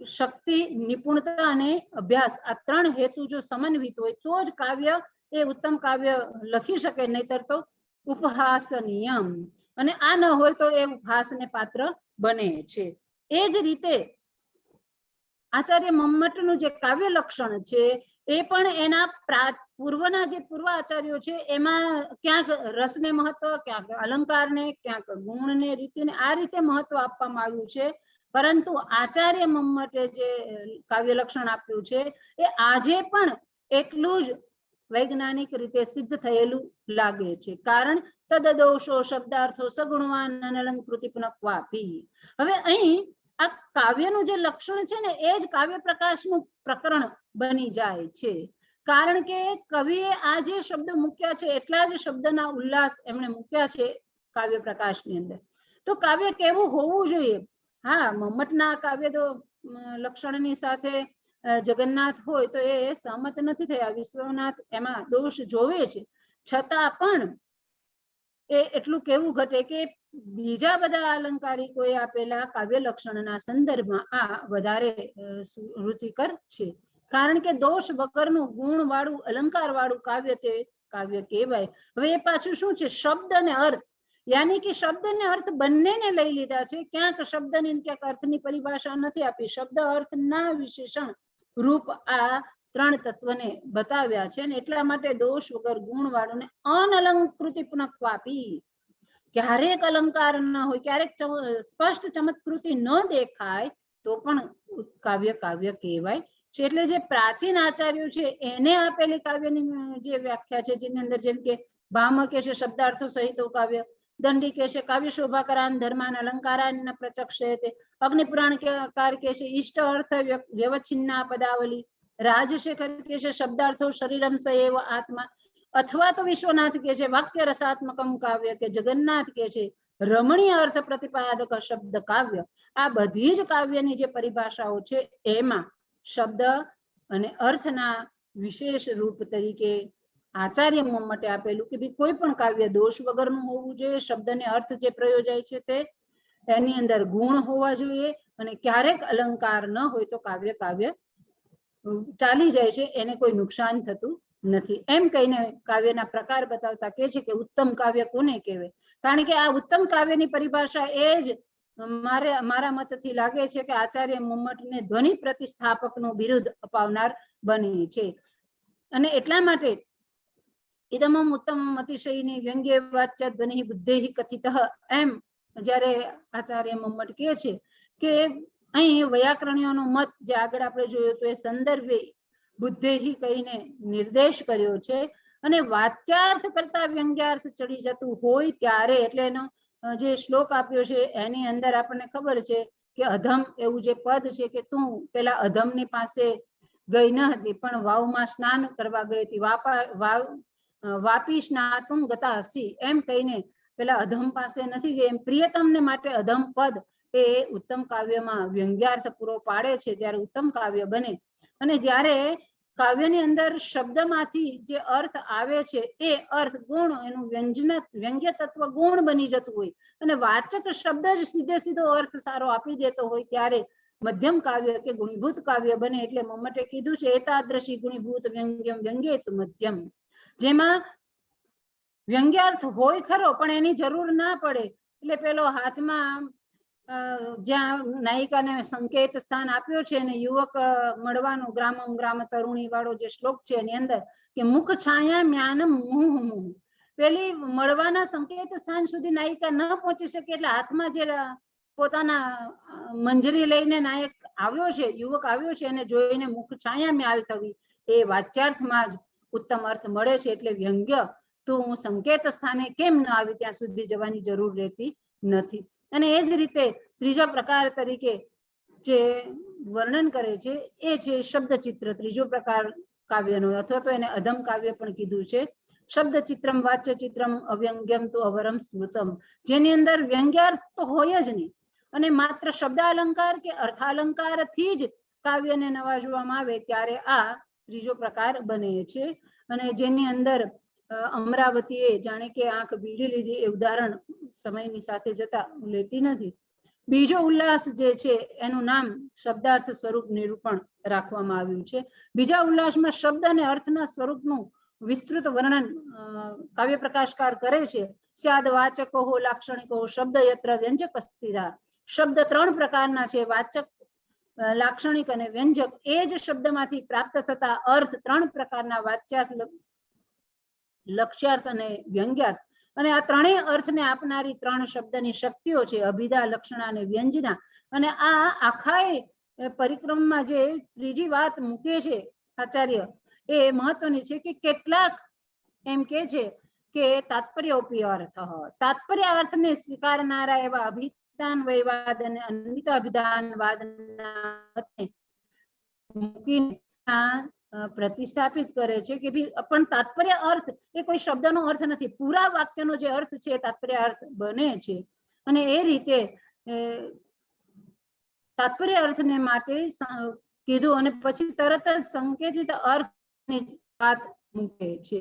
શક્તિ, નિપુણતા અને અભ્યાસ આ 3 હેતુ જો સમન્વિત હોય તો જ કાવ્ય એ ઉત્તમ કાવ્ય લખી શકે, નહીતર તો ઉપહાસનીયમ, અને આ ન હોય તો એ ઉપહાસને પાત્ર બને છે. એ જ રીતે આચાર્ય મમ્મટનું જે કાવ્ય લક્ષણ છે એ પણ એના પૂર્વના જે પૂર્વ આચાર્યો છે એમાં ક્યાંક રસને મહત્વ, ક્યાંક અલંકારને, ક્યાંક ગુણને, રીતિને આ રીતે મહત્વ આપવામાં આવ્યું છે. પરંતુ આચાર્ય મમ્મટે જે કાવ્ય લક્ષણ આપ્યું છે એ આજે પણ એટલું જ વૈજ્ઞાનિક રીતે સિદ્ધ થયેલું લાગે છે. કારણ તદદોષો શબ્દાર્થો સગુણવાન અનલંકૃતિ પુનઃ. હવે અહીં આ કાવ્યનું જે લક્ષણ છે ને એ જ કાવ્ય પ્રકાશનું પ્રકરણ બની જાય છે. કારણ કે કવિએ આ જે શબ્દ મૂક્યા છે એટલા જ શબ્દના ઉલ્લાસ એમણે મૂક્યા છે કાવ્ય પ્રકાશની અંદર. તો કાવ્ય કેવું હોવું જોઈએ? હા, મમ્મટના કાવ્ય તો લક્ષણની સાથે જગન્નાથ હોય તો એ સહમત નથી થયા. વિશ્વનાથ એમાં દોષ જોવે છે, છતાં પણ એ એટલું કેવું ઘટે કે બીજા બધા અલંકારિકોએ આપેલા કાવ્ય લક્ષણના સંદર્ભમાં આ વધારે રુચિકર છે. કારણ કે દોષ વગરનું ગુણ વાળું અલંકાર વાળું કાવ્ય તે કાવ્ય કહેવાય. હવે એ પાછું શું છે? શબ્દ અને અર્થ, યાની કે શબ્દ અને અર્થ બંનેને લઈ લીધા છે. ક્યાંક શબ્દની ક્યાંક અર્થની પરિભાષા નથી આપી. શબ્દ અર્થના વિશેષણ રૂપ આ ત્રણ તત્વને બતાવ્યા છે, અને એટલા માટે દોષ વગર ગુણ વાળું ને અનલંકૃતિ પુનઃ. ક્યારેક અલંકાર ન હોય, ક્યારેક સ્પષ્ટ ચમત્કૃતિ ન દેખાય તો પણ કાવ્ય કાવ્ય કહેવાય છે. એટલે જે પ્રાચીન આચાર્યો છે એને આપેલી કાવ્યની જે વ્યાખ્યા છે, જેની અંદર જેમ કે ભામહ કે છે શબ્દાર્થો સહિત કાવ્ય, દંડી કે છે કાવ્ય શોભાકરાન ધર્માન અલંકારાન પ્રચક્ષેતે, અગ્નિપુરાણકાર કે છે ઇષ્ટ અર્થ વ્યવચ્છિન્ના પદાવલી, રાજશેખર કે છે શબ્દાર્થો શરીરમ સએવ આત્મા, અથવા તો વિશ્વનાથ કે છે વાક્ય રસાત્મકમ કાવ્ય, કે જગન્નાથ કે છે રમણીય અર્થ પ્રતિપાદક શબ્દ કાવ્ય. આ બધી જ કાવ્યની જે પરિભાષાઓ છે એમાં શબ્દ અને અર્થના વિશેષ રૂપ તરીકે આચાર્ય મમ્મટે આપેલું કે ભાઈ કોઈ પણ કાવ્ય દોષ વગરનું હોવું જોઈએ. શબ્દ અને અર્થ જે પ્રયોજાય છે તે એની અંદર ગુણ હોવા જોઈએ, અને ક્યારેક અલંકાર ન હોય તો કાવ્ય કાવ્ય ચાલી જાય છે, એને કોઈ નુકસાન થતું નથી. એમ કહીને કાવ્યના પ્રકાર બતાવતા કે છે કે ઉત્તમ કાવ્ય કોને કહેવાય? કારણ કે આ ઉત્તમ કાવ્યની પરિભાષા એ જ મારા મતથી લાગે છે કે આચાર્ય મમ્મટને ધ્વનિ પ્રતિસ્થાપકનું બિરુદ અપાવનાર બને છે. અને એટલા માટે ઇદમમ ઉત્તમ અતિશયની વ્યંગ્ય વાચ્ય ધ્વનિ બુદ્ધેહિ કથિતઃ, એમ જ્યારે આચાર્ય મમ્મટ કહે છે કે અહીં વૈયાકરણીઓનો મત જે આગળ આપણે જોયો તો એ સંદર્ભે બુદ્ધેહિ કહીને નિર્દેશ કર્યો છે. અને વાચ્યાર્થ કરતા વ્યંગ્યાર્થ ચડી જતું હોય ત્યારે, એટલે એનો જે શ્લોક આપ્યો છે એની અંદર આપણને ખબર છે કે અધમ એવું જે પદ છે કે તું પેલા અધમની પાસે ગઈ ન હતી પણ વાવમાં સ્નાન કરવા ગઈ હતી, વાપી સ્નાતુમ ગતા હસી, એમ કહીને પેલા અધમ પાસે નથી ગઈ. એમ પ્રિયતમને માટે અધમ પદ એ ઉત્તમ કાવ્યમાં વ્યંગ્યાર્થ પૂરો પાડે છે ત્યારે ઉત્તમ કાવ્ય બને. અને જ્યારે કાવ્યની અંદર શબ્દમાંથી જે અર્થ આવે છે એ અર્થ ગુણ, એનું વ્યંગ્ય તત્વ ગુણ બની જતું હોય અને વાચક શબ્દ જ સીધે સીધો અર્થ સારો આપી દેતો હોય ત્યારે મધ્યમ કાવ્ય કે ગુણીભૂત કાવ્ય બને. એટલે મમ્મટે કીધું છે એતાદ્રશી ગુણીભૂત વ્યંગ્યમ વ્યંગ્યેતુ મધ્યમ, જેમાં વ્યંગ્યાર્થ હોય ખરો પણ એની જરૂર ના પડે. એટલે પેલો હાથમાં જ્યાં નાયિકાને સંકેત સ્થાન આપ્યો છે અને યુવક મળવાનું ગ્રામમ ગ્રામ તરુણી વાળો જે શ્લોક છે એની અંદર કે મુખ છાયા મ્યાનમ મુહ, પેલી મળવાના સંકેત સ્થાન સુધી નાયિકા ન પહોંચી શકે એટલે હાથમાં જે પોતાના મંજરી લઈને નાયક આવ્યો છે, યુવક આવ્યો છે, એને જોઈને મુખ છાયા મ્યાલ થવી એ વાચ્યાર્થમાં જ ઉત્તમ અર્થ મળે છે. એટલે વ્યંગ્ય તો હું સંકેત સ્થાને કેમ ન આવી ત્યાં સુધી જવાની જરૂર રહેતી નથી. અને એ જ રીતે ત્રીજા પ્રકાર તરીકે જે વર્ણન કરે છે એ છે શબ્દ ચિત્ર. ત્રીજો પ્રકાર કાવ્યનો, અથવા તો એને અધમ કાવ્ય પણ કીધું છે. શબ્દ ચિત્રમ વાચ્ય ચિત્રમ અવ્યંગ્યમ તો અવરમ સ્મૃતમ, જેની અંદર વ્યંગ્યાર્થ તો હોય જ નહીં અને માત્ર શબ્દાલંકાર કે અર્થાલંકારથી જ કાવ્યને નવાજવામાં આવે ત્યારે આ ત્રીજો પ્રકાર બને છે. અને જેની અંદર અમરાવતીએ જાણે કે આંખ બીડી લીધી એ ઉદાહરણ સમયની સાથે જતા લેતી નથી. બીજો ઉલ્લાસ જે છે એનું નામ શબ્દાર્થ સ્વરૂપ નિરૂપણ રાખવામાં આવ્યું છે. બીજા ઉલ્લાસમાં શબ્દ અને અર્થના સ્વરૂપનું વિસ્તૃત વર્ણન કાવ્ય પ્રકાશકાર કરે છે. સ્યાદ વાચકો લાક્ષણિકો શબ્દ યત્ર વ્યંજક સ્થિતા. શબ્દ 3 પ્રકારના છે, વાચક, લાક્ષણિક અને વ્યંજક. એ જ શબ્દમાંથી પ્રાપ્ત થતા અર્થ 3 પ્રકારના વાચ્યાર્થ, લક્ષ્યાર્થ અને વ્યંગ્યાર્થ. અને આ ત્રણેય અર્થને આપનારી 3 શબ્દની શક્તિઓ છે, અભિધા, લક્ષણા અને વ્યંજના. અને આ આખા પરિક્રમમાં જે ત્રીજી વાત મૂકે છે આચાર્ય, એ મહત્વની છે કે કેટલાક એમ કે છે કે તાત્પર્યોપી અર્થ, તાત્પર્ય અર્થને સ્વીકારનારા એવા અભિધાન વૈવાદ અને અન્વિત અભિધાનવાદના મૂકીને પ્રતિસ્થાપિત કરે છે કે પણ તાત્પર્ય અર્થ એ કોઈ શબ્દનો અર્થ નથી, પૂરા વાક્યનો જે અર્થ છે તાત્પર્ય અર્થ બને છે. અને એ રીતે તાત્પર્ય અર્થને માટે કીધું અને પછી તરત જ સંકેતિત અર્થની વાત મૂકે છે.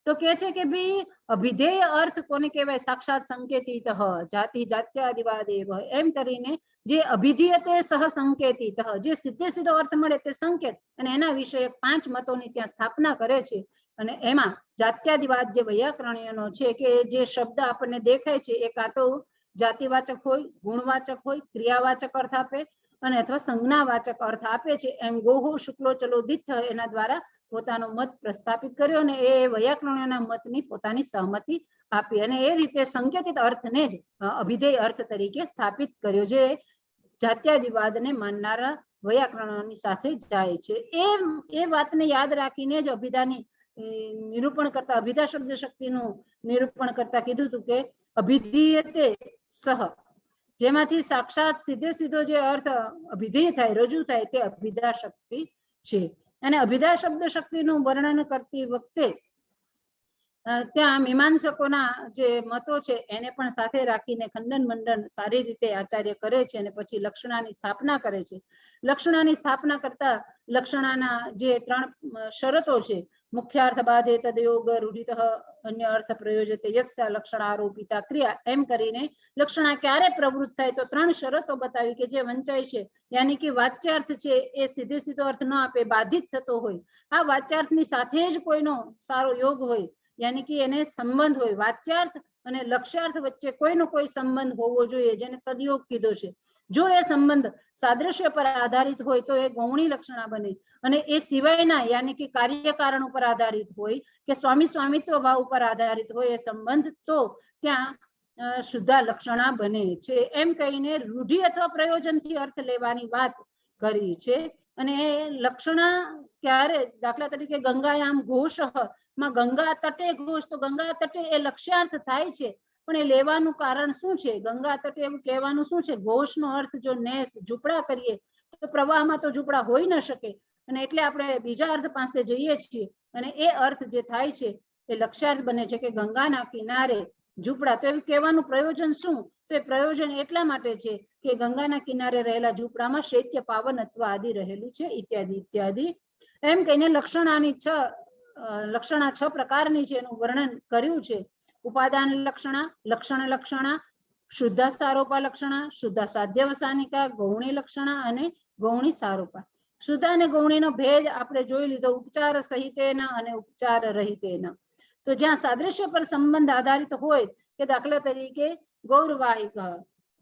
તો કે છે કે ભાઈ અભિધેય અર્થ કોને કહેવાય? સાક્ષાત સંકેતિત જાતિ જાત્યાદિવાદેવ, એમ કરીને જે અભિધીયતે સહ સંકેતિત, જે સીધે સીધો અર્થ મળે તે સંકેત, અને એના વિશે 5 મતોની ત્યાં સ્થાપના કરે છે. અને એમાં જાત્યાદિવાદ જે વૈયાકરણીયનો છે કે જે શબ્દ આપણને દેખાય છે એ કાં તો જાતિવાચક હોય, ગુણવાચક હોય, ક્રિયાવાચક અર્થ આપે અને અથવા સંજ્ઞાવાચક અર્થ આપે છે. એમ ગોહો શુક્લો ચલોદિત એના દ્વારા પોતાનો મત પ્રસ્થાપિત કર્યો અને એ વૈયાકરણીયના મતની પોતાની સહમતિ આપી અને એ રીતે સંકેતિત અર્થને જ અભિધેય અર્થ તરીકે સ્થાપિત કર્યો, જે જાત્યાદિવાદને માનનારા વૈયાકરણોની સાથે જાય છે. એ વાતને યાદ રાખીને જ અભિધાની નિરૂપણ કરતા, અભિધા શબ્દ શક્તિનું નિરૂપણ કરતા કીધું હતું કે અભિધીયતે સહ, જેમાંથી સાક્ષાત સીધે સીધો જે અર્થ અભિધેય થાય, રજૂ થાય, તે અભિધા શક્તિ છે. અને અભિધા શબ્દ શક્તિનું વર્ણન કરતી વખતે ત્યાં મીમાંસકોના જે મતો છે એને પણ સાથે રાખીને ખંડન મંડન સારી રીતે આચાર્ય કરે છે અને પછી લક્ષણાની સ્થાપના કરે છે. લક્ષણાની સ્થાપના કરતા લક્ષણાના જે 3 શરતો છે, મુખ્યાર્થ બાધે તદયોગ રૂઢિત અન્ય અર્થ પ્રયોજતે યત્સા લક્ષણારોપિતા ક્રિયા, એમ કરીને લક્ષણા ક્યારે પ્રવૃત્ત થાય તો 3 શરતો બતાવી કે જે વંચાય છે, યાની કે વાચ્યાર્થ છે એ સીધે સીધો અર્થ ન આપે, બાધિત થતો હોય, આ વાચ્યાર્થની સાથે જ કોઈનો સારો યોગ હોય, યાની કે એને સંબંધ હોય, વાચ્યાર્થ અને લક્ષ્યાર્થ વચ્ચે કોઈનો કોઈ સંબંધ હોવો જોઈએ, જેને તદયોગ કીધો છે. જો એ સંબંધ સાદ્રશ્ય પર આધારિત હોય તો એ ગૌણી લક્ષણા બને, અને એ સિવાયના યાની કે કાર્યકારણ ઉપર આધારિત હોય કે સ્વામી સ્વામિત્વ ભાવ ઉપર આધારિત હોય એ સંબંધ, તો ત્યાં શુદ્ધા લક્ષણા બને છે. એમ કહીને રૂઢિ અથવા પ્રયોજનથી અર્થ લેવાની વાત કરી છે. અને લક્ષણા ક્યારે, દાખલા તરીકે ગંગાયામ ઘોષ માં ગંગા તટે ઘોષ, તો ગંગા તટે એ લક્ષ્યાર્થ થાય છે, પણ એ લેવાનું કારણ શું છે? ગંગા તટે એવું કહેવાનું શું છે? ઘોષનો અર્થ જો નેસ ઝૂંપડા કરીએ તો પ્રવાહમાં તો ઝૂંપડા હોઈ ન શકે, અને એટલે આપણે બીજા અર્થ પાસે જઈએ છીએ અને એ અર્થ જે થાય છે એ લક્ષ્યાર્થ બને છે કે ગંગાના કિનારે ઝૂંપડા. તો એવું કહેવાનું પ્રયોજન શું? તો એ પ્રયોજન એટલા માટે છે કે ગંગાના કિનારે રહેલા ઝૂંપડામાં શૈત્ય, પાવન અથવા આદિ રહેલું છે, ઇત્યાદિ ઇત્યાદિ. એમ કહીને લક્ષણાની 6 પ્રકારની છે એનું વર્ણન કર્યું છે. ઉપાદાન લક્ષણા, લક્ષણ લક્ષણા, શુદ્ધા સારોપા લક્ષણા, શુદ્ધા સાધ્યવસાનિકા, ગૌણી લક્ષણા અને ગૌણી સારોપા. શુદ્ધ અને ગૌણીનો ભેદ આપણે જોઈ લીધો, ઉપચાર સહિતેના અને ઉપચાર રહિતેના. તો જ્યાં સાદ્રશ્ય પર સંબંધ આધારિત હોય કે દાખલા તરીકે ગૌરવાહિક,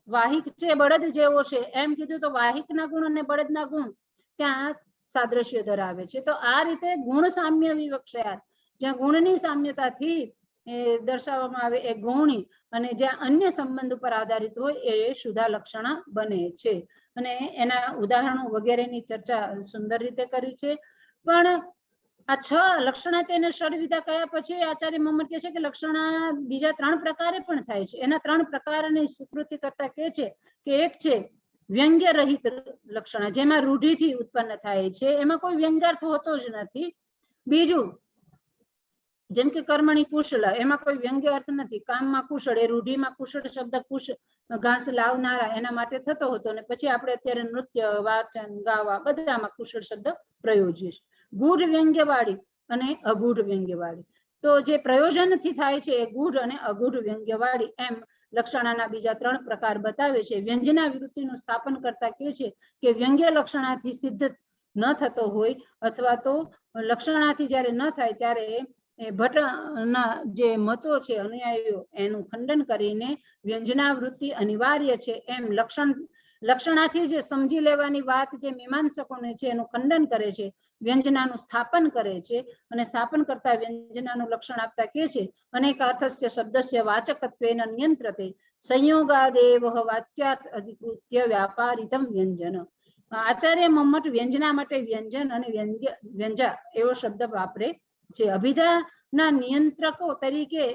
વાહિક છે બળદ જેવો છે એમ કીધું તો વાહિકના ગુણ અને બળદના ગુણ ત્યાં સાદ્રશ્ય ધરાવે છે. તો આ રીતે ગુણ સામ્ય વિવક્ષયાત, જ્યાં ગુણની સામ્યતાથી દર્શાવવામાં આવે એ ગૌણી, અને જ્યાં અન્ય સંબંધ ઉપર આધારિત હોય એ શુદ્ધા લક્ષણા બને છે. અને એના ઉદાહરણો વગેરેની ચર્ચા સુંદર રીતે કરી છે. પણ આ 6 લક્ષણા તેને ષડવિધા કયા પછી આચાર્ય મમ્મટ કહે છે કે લક્ષણા બીજા 3 પ્રકારે પણ થાય છે. એના 3 પ્રકારની સ્વીકૃતિ કરતા કહે છે કે એક છે વ્યંગ્ય રહિત લક્ષણા, જેમાં રૂઢિથી ઉત્પન્ન થાય છે, એમાં કોઈ વ્યંગ્યાર્થ હોતો જ નથી. બીજું જેમ કે કર્મણી કુશળ, એમાં કોઈ વ્યંગ્ય અર્થ નથી. કામમાં કુશળ, એ રૂઢિમાં કુશળ શબ્દ કુશ ઘાસ લાવનારા એના માટે થતો હતો, અને પછી આપણે અત્યારે નૃત્ય, વાચન, ગાવા બધામાં કુશળ શબ્દ પ્રયોજીએ છીએ. ગૂઢ વ્યંગ્યવાળી અને અગૂઢ વ્યંગ્યવાળી. તો જે પ્રયોજનથી થાય છે એ ગૂઢ અને અગૂઢ વ્યંગ્યવાળી, એમ લક્ષણાના બીજા 3 પ્રકાર બતાવે છે. વ્યંજના વિવૃત્તિનું સ્થાપન કરતા કહે છે કે વ્યંગ્ય લક્ષણાથી સિદ્ધ ન થતો હોય, અથવા તો લક્ષણાથી જ્યારે ન થાય ત્યારે ભટ્ટના જે મતો છે અનુયાયીઓ એનું ખંડન કરીને વ્યંજનાવૃત્તિ અનિવાર્ય છે એમ લક્ષણાથી જે સમજી લેવાની વાત જે મીમાંસકોને છે એનું ખંડન કરે છે, વ્યંજનાનું સ્થાપન કરે છે અને સ્થાપન કરતા વ્યંજનાનું લક્ષણ આપતા કે છે અનેક અર્થસ્ય શબ્દસ્ય વાચકત્વેન નિયંત્રતે સંયોગાદેવ વાચ્યાર્થ અધિકૃત્ય વ્યાપારિતમ વ્યંજન. આચાર્ય મમ્મટ વ્યંજના માટે વ્યંજન અને વ્યંજા એવો શબ્દ વાપરે છે. અભિધાના નિયંત્રકો તરીકે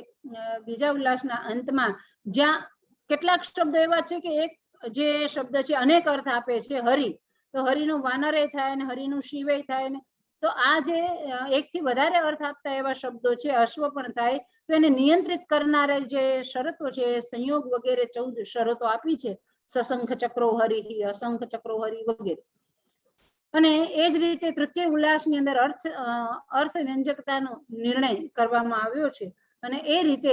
બીજા ઉલ્લાસના અંતમાં જ્યાં કેટલાક શબ્દો એવા છે કે એક જે શબ્દ છે અનેક અર્થ આપે છે, હરિ તો હરિનું વાનરે થાય ને હરિનું શિવે થાય ને, તો આ જે એકથી વધારે અર્થ આપતા એવા શબ્દો છે, અશ્વ પણ થાય, તો એને નિયંત્રિત કરનારા જે શરતો છે, સંયોગ વગેરે 14 શરતો આપી છે, સશંખ ચક્રો હરિ, અસંખ ચક્રો હરિ વગેરે. અને એ જ રીતે તૃતીય ઉલ્લાસની અંદર અર્થ વ્યંજકતાનો નિર્ણય કરવામાં આવ્યો છે અને એ રીતે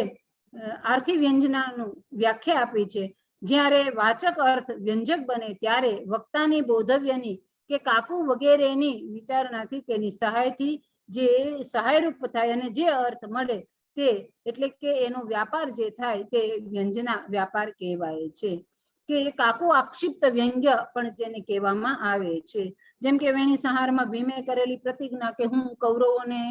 આર્થી વ્યંજનાનું વ્યાખ્યા આપી છે. જ્યારે વાચક અર્થ વ્યંજક બને ત્યારે વક્તાની બોધવ્યની કે કાકુ વગેરેની વિચારણાથી તેની સહાયથી જે સહાયરૂપ થાય અને જે અર્થ મળે તે એટલે કે એનો વ્યાપાર જે થાય તે વ્યંજના વ્યાપાર કહેવાય છે. કે કાકુ આક્ષિપ્ત વ્યંગ્ય પણ તેને કહેવામાં આવે છે. જેમ કે વેણી સંહારમાં ભીમે કરેલી પ્રતિજ્ઞા કે હું કૌરવોને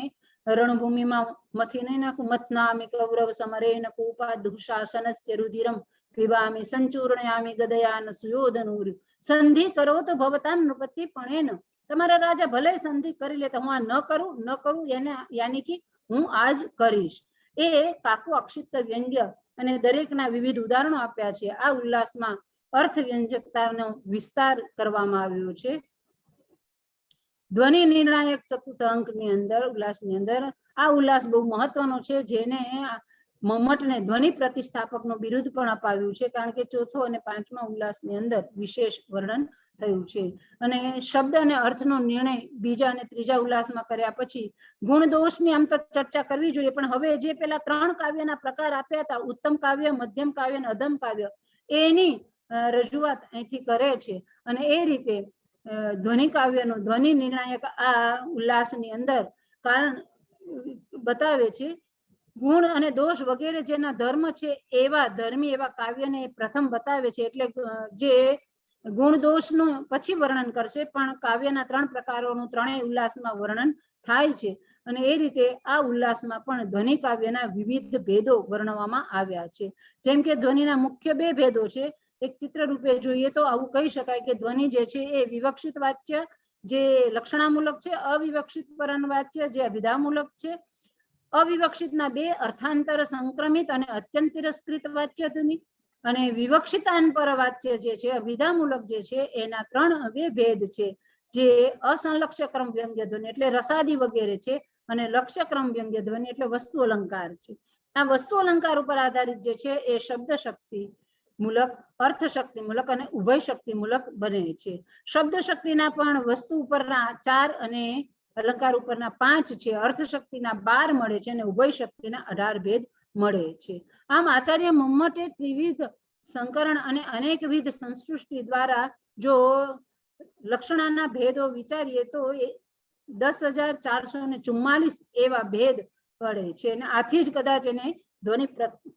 રણભૂમિમાં મથી નહીં નાખું, મથનામિ કૌરવ સમરેન કૂપાદુશાસનસ્ય રુધિરમ પીબામિ સંચૂર્ણયામિ ગદયાન સુયોધનુર. સંધિ કરો તો ભવતાન નૃપતિ પણેન. તમારા રાજા ભલે સંધિ કરી લે તો હું આ ન કરું એને યાની કે હું આજ કરીશ. એ કાકુ અક્ષિપ્ત વ્યંગ્ય અને દરેકના વિવિધ ઉદાહરણો આપ્યા છે. આ ઉલ્લાસમાં અર્થ વ્યંજકતાનો વિસ્તાર કરવામાં આવ્યો છે. ધ્વનિ નિર્ણાયક ચતુર્થ અંકની અંદર ઉલ્લાસની અંદર આ ઉલ્લાસ બહુ મહત્વનો છે, જેને મમ્મટને ધ્વનિ પ્રતિષ્ઠાપકનું બિરુદ પણ અપાવ્યું છે, કારણ કે ચોથો અને પાંચમા ઉલ્લાસની અંદર વિશેષ વર્ણન થયું છે. અને શબ્દ અને અર્થનો નિર્ણય બીજા અને ત્રીજા ઉલ્લાસમાં કર્યા પછી ગુણ દોષની આમ તો ચર્ચા કરવી જોઈએ, પણ હવે જે પેલા 3 કાવ્યના પ્રકાર આપ્યા હતા, ઉત્તમ કાવ્ય, મધ્યમ કાવ્ય અને અધમ કાવ્ય, એની રજૂઆત અહીંથી કરે છે. અને એ રીતે ધ્વનિ કાવ્યનો ધ્વનિ નિર્ણાયક આ ઉલ્લાસની અંદર કારણ બતાવે છે. ગુણ અને દોષ વગેરે જેના ધર્મ છે એવા ધર્મી એવા કાવ્યને પ્રથમ બતાવે છે, એટલે જે ગુણ દોષનું પછી વર્ણન કરશે, પણ કાવ્યના 3 પ્રકારોનું ત્રણેય ઉલ્લાસમાં વર્ણન થાય છે. અને એ રીતે આ ઉલ્લાસમાં પણ ધ્વનિ કાવ્યના વિવિધ ભેદો વર્ણવવામાં આવ્યા છે. જેમ કે ધ્વનિના મુખ્ય 2 ભેદો છે. એક ચિત્ર રૂપે જોઈએ તો આવું કહી શકાય કે ધ્વનિ જે છે એ વિવક્ષિત વાચ્ય જે લક્ષણામૂલક છે, અવિવક્ષિત પરન વાચ્ય જે અભિધામૂલક છે. અવિવક્ષિતના 2 અર્થાંતર સંક્રમિત અને અત્યંત તિરસ્કૃત વાચ્ય ધ્વનિ, અને વિવક્ષિતાનપર વાચ્ય જે છે અભિધામૂલક જે છે એના 2 ભેદ છે, જે અસંલક્ષ્ય ક્રમ વ્યંગ્ય ધ્વનિ એટલે રસાદી વગેરે છે, અને લક્ષ્ય ક્રમ વ્યંગ્ય ધ્વનિ એટલે વસ્તુ અલંકાર છે. આ વસ્તુ અલંકાર ઉપર આધારિત જે છે એ શબ્દ શક્તિ મૂલક, અર્થ શક્તિ મૂલક અને ઉભય શક્તિ મૂલક બને છે. શબ્દ શક્તિના પણ વસ્તુ ઉપરના 4 અને અલંકાર ઉપરના 5 છે, અર્થ શક્તિના 12 મળે છે અને ઉભય શક્તિના 18 ભેદ મળે છે. આમ આચાર્ય મમ્મટે ત્રિવિધ સંકરણ અને અનેકવિધ સંસ્કૃતિ દ્વારા જો લક્ષણાના ભેદો વિચારીએ તો 10,444 એવા ભેદ પડે છે, અને આથી જ કદાચ એને ધ્વનિ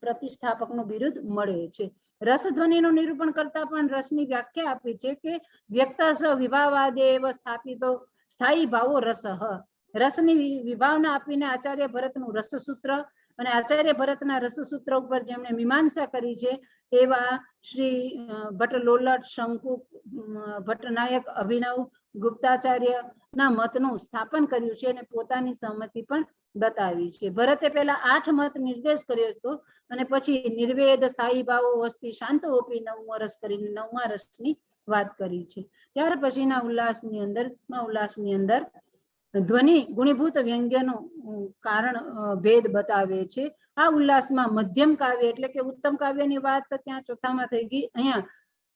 પ્રતિષ્ઠાપકનું બિરુદ મળે છે. રસ ધ્વનિનું નિરૂપણ કરતા પણ રસની વ્યાખ્યા આપી છે કે વ્યક્તસ વિભાવાદેવ સ્થાપિતો સ્થાયી ભાવો રસઃ. રસની વિભાવના આપીને આચાર્ય ભરતનું રસસૂત્ર અને આચાર્ય ભરતના રસસૂત્ર ઉપર જેમણે મીમાંસા કરી છે એવા શ્રી ભટ્ટ લોલટ, શંકુ, ભટ્ટનાયક, અભિનવ, ગુપ્તાચાર્યના મતનું સ્થાપન કર્યું છે અને પોતાની સહમતિ પણ બતાવી છે. ભરતે પહેલા 8 મત નિર્દેશ કર્યો હતો અને પછી નિર્વેદ, સ્થાયી ભાવો, વસ્તી, શાંતોપી 9મો રસ કરીને 9મા રસની વાત કરી છે. ત્યાર પછીના ઉલ્લાસની અંદર ધ્વનિ ગુણીભૂત વ્યંગ્યનું કારણ ભેદ બતાવે છે. આ ઉલ્લાસમાં મધ્યમ કાવ્ય એટલે કે ઉત્તમ કાવ્યની વાત ત્યાં ચોથામાં થઈ ગઈ, અહીંયા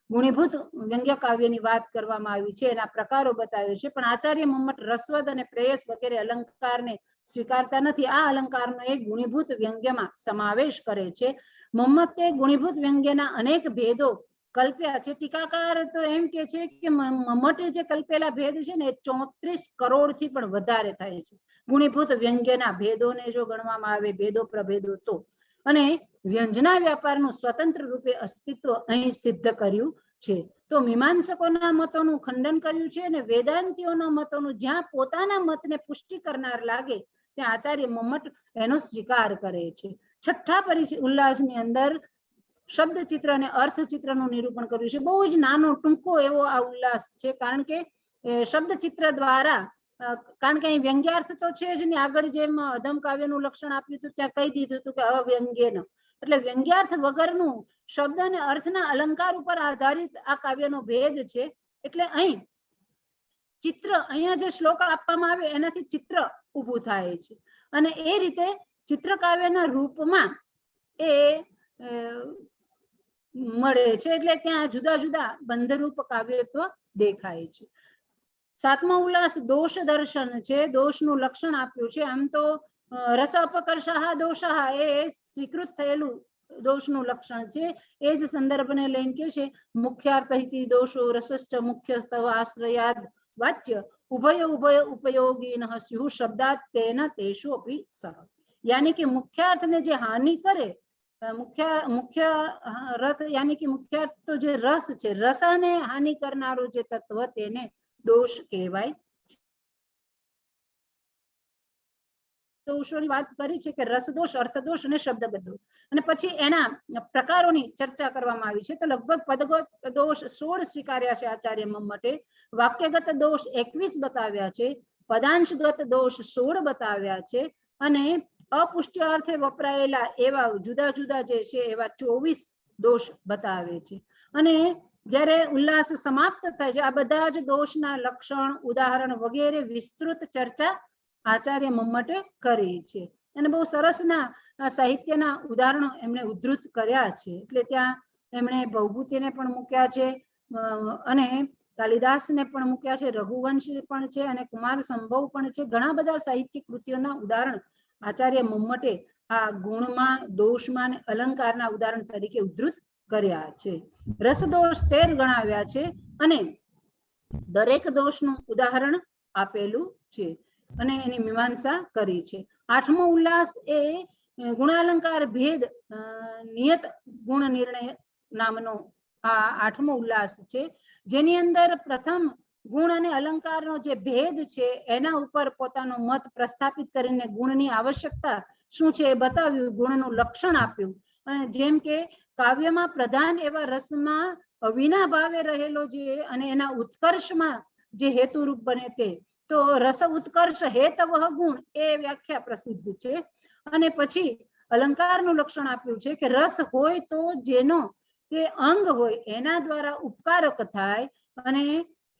ગુણીભૂત વ્યંગ્ય કાવ્યની વાત કરવામાં આવી છે, એના પ્રકારો બતાવે છે. પણ આચાર્ય મમ્મટ રસવદ અને પ્રેયસ વગેરે અલંકારને સ્વીકારતા નથી. આ અલંકારનો એક ગુણીભૂત વ્યંગ્યમાં સમાવેશ કરે છે. મમ્મતે ગુણીભૂત વ્યંગ્યના અનેક ભેદો કલ્પ્યા છે. ટીકાકાર તો એમ કે છે કે મમ્મટે જે કલ્પેલા ભેદ છે ને એ 34 કરોડ થી પણ વધારે થાય છે. ગુણીભૂત વ્યંગ્યના ભેદોને જો ગણવામાં આવે ભેદો પ્રભેદો તો, અને વ્યંજના વ્યાપારનું સ્વતંત્ર રૂપે અસ્તિત્વ અહીં સિદ્ધ કર્યું છે. તો મીમાંસકોના મતોનું ખંડન કર્યું છે અને વેદાંતિઓના મતોનું જ્યાં પોતાના મતને પુષ્ટિ કરનાર લાગે ત્યાં આચાર્ય મમ્મટ એનો સ્વીકાર કરે છે. છઠ્ઠા પરિચય ઉલ્લાસની અંદર શબ્દ ચિત્ર અને અર્થ ચિત્રનું નિરૂપણ કર્યું છે. બહુ જ નાનો ટૂંકો એવો આ ઉલ્લાસ છે, કારણ કે શબ્દ ચિત્ર દ્વારા, કારણ કે અહીં વ્યંગ્યાર્થ તો છે જ ને, આગળ જેમ અધમ કાવ્યનું લક્ષણ આપ્યું હતું ત્યાં કહી દીધું હતું કે અવ્યંગ્યનો, એટલે વ્યંગ્યાર્થ વગરનું શબ્દ અને અર્થના અલંકાર ઉપર આધારિત આ કાવ્યનો ભેદ છે. એટલે અહીં ચિત્ર, અહીંયા જે શ્લોક આપવામાં આવે એનાથી ચિત્ર ઊભું થાય છે, અને એ રીતે ચિત્ર કાવ્યના રૂપમાં એ મળે છે. એટલે ત્યાં જુદા જુદા બંધરૂપ કાવ્યત્વ દેખાય છે. સાતમો ઉલ્લાસ દોષ દર્શન છે. દોષનું લક્ષણ આપ્યું છે. આમ તો રસ અપકર્ષા દોષા એ સ્વીકૃત થયેલું દોષનું લક્ષણ છે. એ જ સંદર્ભને લઈને કે છે મુખ્યાર્થ દોષો રસશ્ચ મુખ્યસ્તવ આશ્રયાદ વાચ્ય ઉભય ઉભય ઉપયોગીન સ્યુઃ શબ્દાત તેન તેષુ અપી સહ. यानी कि मुख्यार्थને જે હાનિ કરે, મુખ્ય રસ यानी कि मुख्यार्थ તો જે રસ છે, રસાને હાનિ કરનારો જે તત્વ તેને દોષ કહેવાય. દોષોની વાત કરી છે કે રસદોષ, અર્થદોષ અને શબ્દબદ્ધ, અને પછી એના પ્રકારોની ચર્ચા કરવામાં આવી છે. તો લગભગ પદગત દોષ 16 સ્વીકાર્યા છે આચાર્ય મમ્મટે, વાક્યગત દોષ 21 બતાવ્યા છે, પદાંશગત દોષ 16 બતાવ્યા છે, અને અપુષ્ટિ અર્થે વપરાયેલા એવા જુદા જુદા જે છે એવા 24 દોષ બતાવે છે. અને જ્યારે ઉલ્લાસ સમાપ્ત થાય છે, આ બધા જ દોષના લક્ષણ, ઉદાહરણ વગેરે વિસ્તૃત ચર્ચા આચાર્ય મમ્મટે કરી છે. અને બહુ સરસના સાહિત્યના ઉદાહરણો એમણે ઉદ્ધૃત કર્યા છે. એટલે ત્યાં એમણે ભવભૂતિને પણ મૂક્યા છે, અને કાલિદાસને પણ મૂક્યા છે, રઘુવંશ પણ છે, અને કુમાર સંભવ પણ છે. ઘણા બધા સાહિત્ય કૃતિઓના ઉદાહરણ આચાર્ય મમ્મટે આ ગુણમાં, દોષમાં અને અલંકારના ઉદાહરણ તરીકે ઉદ્ધૃત કર્યા છે. રસદોષ 13 ગણાવ્યા છે, અને દરેક દોષનું ઉદાહરણ આપેલું છે, અને એની મીમાંસા કરી છે. આઠમો ઉલ્લાસ એ ગુણાલંકાર ભેદ નિયત ગુણ નિર્ણય નામનો આ આઠમો ઉલ્લાસ છે, જેની અંદર પ્રથમ ગુણ અને અલંકારનો જે ભેદ છે એના ઉપર પોતાનો મત પ્રસ્થાપિત કરીને ગુણની આવશ્યકતા શું છે એ બતાવ્યું, ગુણનું લક્ષણ આપ્યું. અને જેમ કે કાવ્યમાં પ્રધાન એવા રસમાં વિના ભાવે રહેલો જે અને એના ઉત્કર્ષમાં જે હેતુરૂપ બને તે, તો રસ ઉત્કર્ષ હેતવહ ગુણ એ વ્યાખ્યા પ્રસિદ્ધ છે. અને પછી અલંકારનું લક્ષણ આપ્યું છે કે રસ હોય તો જેનો તે અંગ હોય એના દ્વારા ઉપકારક થાય, અને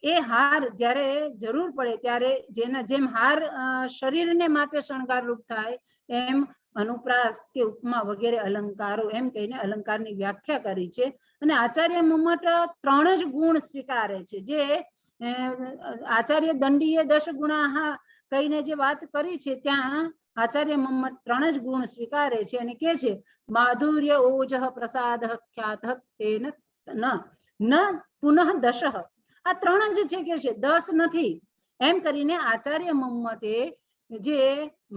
એ હાર જ્યારે જરૂર પડે ત્યારે જેમ હાર શરીરને માટે શણગારરૂપ થાય, એમ અનુપ્રાસ કે ઉપમા વગેરે અલંકારો, એમ કહીને અલંકારની વ્યાખ્યા કરી છે. અને આચાર્ય મમ્મટ 3 જ ગુણ સ્વીકારે છે. જે આચાર્ય દંડીએ 10 ગુણા કહીને જે વાત કરી છે, ત્યાં આચાર્ય મમ્મટ 3 જ ગુણ સ્વીકારે છે, અને કે છે માધુર્ય ઓજઃ પ્રસાદ ખ્યાત તેન ન પુનઃ 10. આ 3 જ છે, કે છે 10 નથી, એમ કરીને આચાર્ય મમ્મટે જે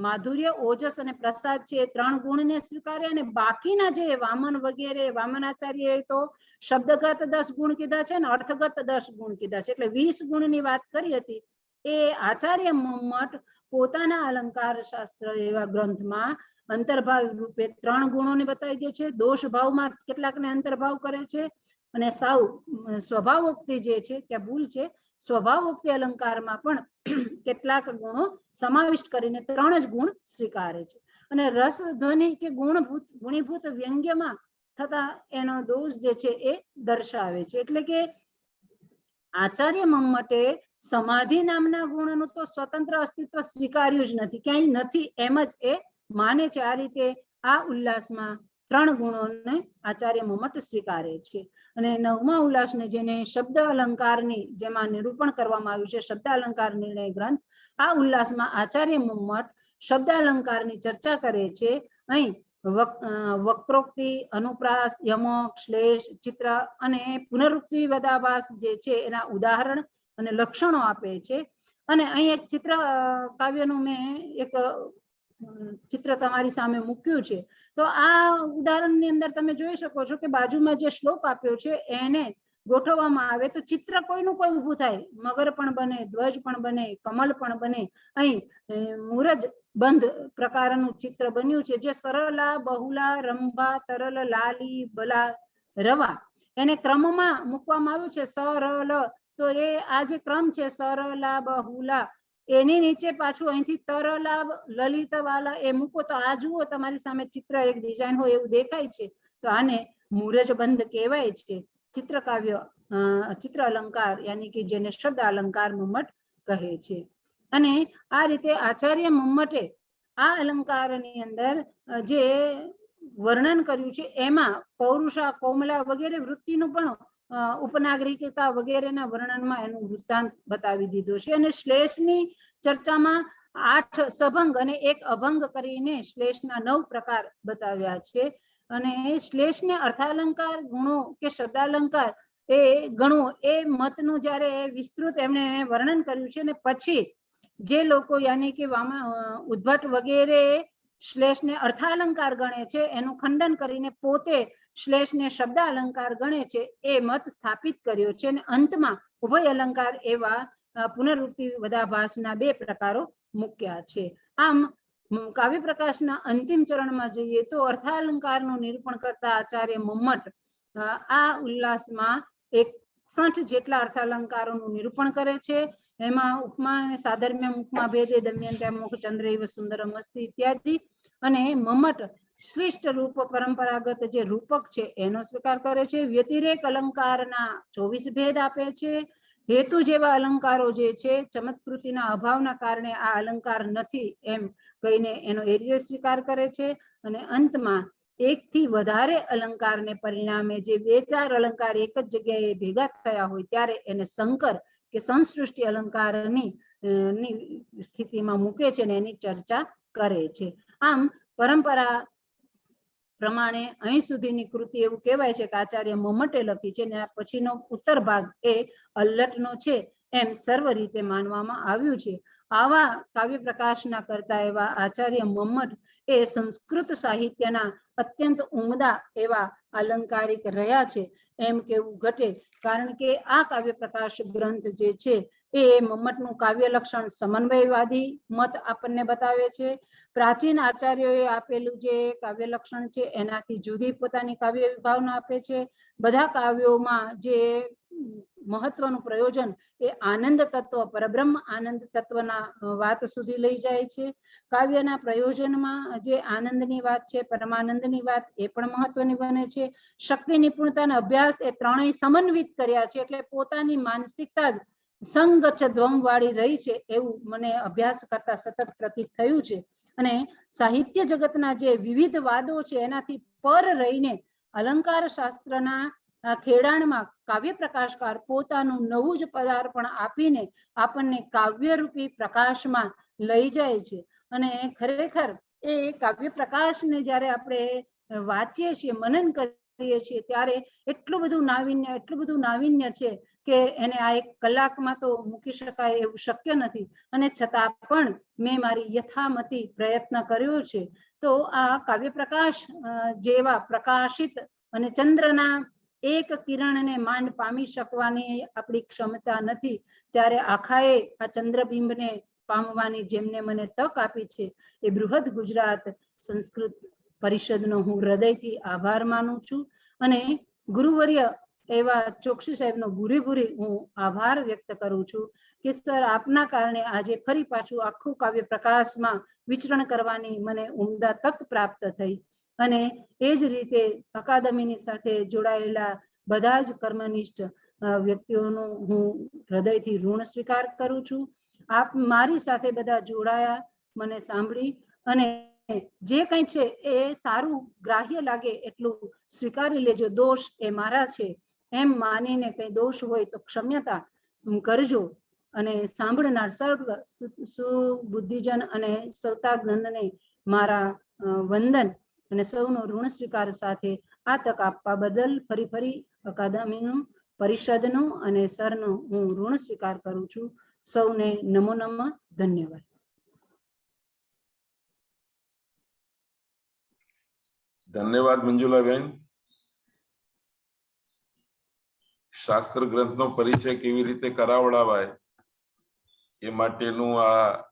માધુર્ય, ઓજસ અને પ્રસાદ છે એ 3 ગુણને સ્વીકાર્યા. અને બાકીના જે વામન વગેરે, વામનાચાર્ય તો શબ્દગત 10 ગુણ કીધા છે ને અર્થગત 10 ગુણ કીધા છે, એટલે 20 ગુણની વાત કરી હતી. એ આચાર્ય મમ્મટ પોતાના અલંકાર શાસ્ત્ર એવા ગ્રંથમાં અંતર્ભાવ રૂપે 3 ગુણોને બતાવી દે છે. દોષ ભાવમાં કેટલાકને અંતર્ભાવ કરે છે, અને સાવ સ્વભાવોક્તિ જે છે ત્યાં ભૂલ છે, સ્વભાવોક્તિ અલંકારમાં પણ કેટલાક ગુણો સમાવિષ્ટ કરીને 3 જ ગુણ સ્વીકારે છે. અને રસ, ધ્વનિ કે ગુણીભૂત વ્યંગ્યમાં થતા એનો દોષ જે છે એ દર્શાવે છે. એટલે કે આચાર્ય મમ્મટે સમાધિ નામના ગુણનું તો સ્વતંત્ર અસ્તિત્વ સ્વીકાર્યું જ નથી, ક્યાંય નથી, એમ જ એ માને છે. આ રીતે આ ઉલ્લાસમાં 3 ગુણોને આચાર્ય મમ્મટ સ્વીકારે છે. અને 9મા ઉલ્લાસને જેને શબ્દ અલંકારની જેમાં નિરૂપણ કરવામાં આવ્યું છે, શબ્દ અલંકાર નિર્ણય ગ્રંથ, આ ઉલ્લાસમાં આચાર્ય મમ્મટ શબ્દ અલંકારની ચર્ચા કરે છે. અહીં વક્રોક્તિ, અનુપ્રાસ, યમક, શ્લેષ, ચિત્ર અને પુનરુક્તિ વદાભાસ જે છે એના ઉદાહરણ અને લક્ષણો આપે છે. અને અહીં એક ચિત્ર કાવ્યનું મેં એક ચિત્ર તમારી સામે મૂક્યું છે. તો આ ઉદાહરણની અંદર તમે જોઈ શકો છો કે બાજુમાં જે શ્લોક આપ્યો છે એને ગોઠવવામાં આવે તો ચિત્ર કોઈનું કોઈ ઊભું થાય. મગર પણ બને, ધ્વજ પણ બને, કમળ પણ બને. અહીં મૂરજ બંધ પ્રકારનું ચિત્ર બન્યું છે જે સરલા, બહુલા, રંભા, તરલ, લાલી, બલા, રવા એને ક્રમમાં મૂકવામાં આવ્યું છે. સરલ તો એ આ જે ક્રમ છે સરલા, બહુલા, એની નીચે પાછું અહીંથી તરલા, લલિત, વાલા એ મૂકો તો આ જુઓ તમારી સામે ચિત્ર એક ડિઝાઇન હોય એવું દેખાય છે. તો આને મૂરજ બંધ કહેવાય છે. ચિત્ર કાવ્ય ચિત્ર અલંકાર યાની કે જેને શબ્દ અલંકાર મમ્મટ કહે છે. અને આ રીતે આચાર્ય મમ્મટે આ અલંકારની અંદર જે વર્ણન કર્યું છે એમાં પૌરુષા, કોમલા વગેરે વૃત્તિનું પણ ઉપનાગરિકતા વગેરેના વર્ણનમાં એનું વૃત્તાંત બતાવી દીધો છે. અને શ્લેષની ચર્ચામાં 8 સભંગ અને 1 અભંગ કરીને શ્લેષના 9 પ્રકાર બતાવ્યા છે. અને શ્લેષને અર્થાલંકાર, ગુણો કે શબ્દાલંકાર એ ગણો એ મતનું જ્યારે વિસ્તૃત એમણે વર્ણન કર્યું છે. અને પછી જે લોકો યાની કે ઉદ્ભટ વગેરે શ્લેષને અર્થાલંકાર ગણે છે એનું ખંડન કરીને પોતે શ્લેષને શબ્દ અલંકાર ગણે છે એ મત સ્થાપિત કર્યો છે. અને અંતમાં ઉભય અલંકાર એવા પુનરુક્તિ વદાભાસના 2 પ્રકારો મૂક્યા છે. આમ કાવ્ય પ્રકાશના અંતિમ ચરણમાં જઈએ તો અર્થાલંકારનું નિરૂપણ કરતા આચાર્ય મમ્મટ આ ઉલ્લાસમાં 61 જેટલા અર્થાલંકારોનું નિરૂપણ કરે છે. એમાં ઉપમા, સાધર્મ્યમ, ઉપમા ભેદે, દમયંત્યા, મોહ, ચંદ્ર એવ સુંદરમ અસ્તિ ઇત્યાદિ. અને મમ્મટ શ્લિષ્ટ રૂપ પરંપરાગત જે રૂપક છે એનો સ્વીકાર કરે છે. વ્યતિરેક અલંકારના 24 ભેદ આપે છે. હેતુ જેવા અલંકારો જે છે ચમત્કૃતિના અભાવના કારણે આ અલંકાર નથી એમ કહીને એનો એરિય સ્વીકાર કરે છે. અને અંતમાં 1 થી વધારે અલંકારને પરિણામે જે 2-4 અલંકાર એક જ જગ્યાએ ભેગા થયા હોય ત્યારે એને સંકર કે સંસૃષ્ટિ અલંકારની સ્થિતિમાં મૂકે છે અને એની ચર્ચા કરે છે. આમ પરંપરા પ્રમાણે અહીં સુધીની કૃતિ એવું કહેવાય છે કે આચાર્ય મમ્મટે લખી છે. અને પછીનો ઉત્તર ભાગ એ અલ્લટનો છે એમ સર્વ રીતે માનવામાં આવ્યું છે. આવા કાવ્ય પ્રકાશના કરતા એવા આચાર્ય મમ્મટ એ સંસ્કૃત સાહિત્યના અત્યંત ઉમદા એવા અલંકારિક રહ્યા છે એમ કેવું ઘટે. કારણ કે આ કાવ્ય પ્રકાશ ગ્રંથ જે છે એ મમ્મટનું કાવ્ય લક્ષણ સમન્વયવાદી મત આપણને બતાવે છે. પ્રાચીન આચાર્યોએ આપેલું જે કાવ્ય લક્ષણ છે એનાથી જુદી પોતાની કાવ્ય વિભાવના આપે છે. બધા કાવ્યોમાં જે મહત્વનું પ્રયોજન એ આનંદ તત્વ, પરબ્રહ્મ આનંદ તત્વના વાત સુધી લઈ જાય છે. કાવ્યના પ્રયોજનમાં જે આનંદની વાત છે, પરમાનંદની વાત એ પણ મહત્વની બને છે. શક્તિ, નિપુણતા અને અભ્યાસ એ ત્રણેય સમન્વિત કર્યા છે. એટલે પોતાની માનસિકતા જ સંગચ્છ ધ્વમ વાળી રહી છે એવું મને અભ્યાસ કરતા સતત પ્રતીત થયું છે. અને સાહિત્ય જગતના જે વિવિધ વાદો છે એનાથી પર રહીને અલંકાર શાસ્ત્રના ખેડાણમાં કાવ્ય પ્રકાશકાર પોતાનું નવું જ પદાર્પણ આપીને આપણને કાવ્યરૂપી પ્રકાશમાં લઈ જાય છે. અને ખરેખર એ કાવ્ય પ્રકાશને જ્યારે આપણે વાંચીએ છીએ, મનન કરીએ છીએ ત્યારે એટલું બધું નાવીન્ય છે કે એને આ 1 કલાકમાં તો મૂકી શકાય એવું શક્ય નથી. અને છતાં પણ મેં મારી યથામતી પ્રયત્ન કર્યો છે. તો આ કાવ્ય પ્રકાશ જેવા પ્રકાશિત અને ચંદ્રના 1 કિરણને માંડ પામી શકવાની આપણી ક્ષમતા નથી ત્યારે આખાએ આ ચંદ્રબિંબને પામવાની જેમને મને તક આપી છે એ બૃહદ ગુજરાત સંસ્કૃત પરિષદનો હું હૃદયથી આભાર માનું છું. અને ગુરુવર્ય એવા ચોકસી સાહેબનો ભૂરી હું આભાર વ્યક્ત કરું છું કે સર આપના કારણે આજે ફરી પાછું આખું કાવ્ય પ્રકાશમાં વિચરણ કરવાની મને ઉમદા તક પ્રાપ્ત થઈ. અને એ જ રીતે અકાદમીની સાથે જોડાયેલા બધા જ કર્મનિષ્ઠ વ્યક્તિઓનું હું હૃદયથી ઋણ સ્વીકાર કરું છું. આપ મારી સાથે બધા જોડાયા, મને સાંભળી અને જે કંઈ છે એ સારું ગ્રાહ્ય લાગે એટલું સ્વીકારી લેજો. દોષ એ મારા છે એમ માનીને કંઈ દોષ હોય તો ક્ષમ્યતા કરજો. અને સાંભળનાર સર્વ સુબુદ્ધિજન અને સૌતાગ્નંદને મારા વંદન. અને સૌનો ઋણ સ્વીકાર સાથે આ તક આપવા બદલ ફરી અકાદમીનું, પરિષદનું અને સરનો હું ઋણ સ્વીકાર કરું છું. સૌને નમો નમઃ. ધન્યવાદ. ધન્યવાદ મંજુલાબેન. શાસ્ત્ર ગ્રંથનો પરિચય કેવી રીતે કરાવડાવાય એ માટેનું આ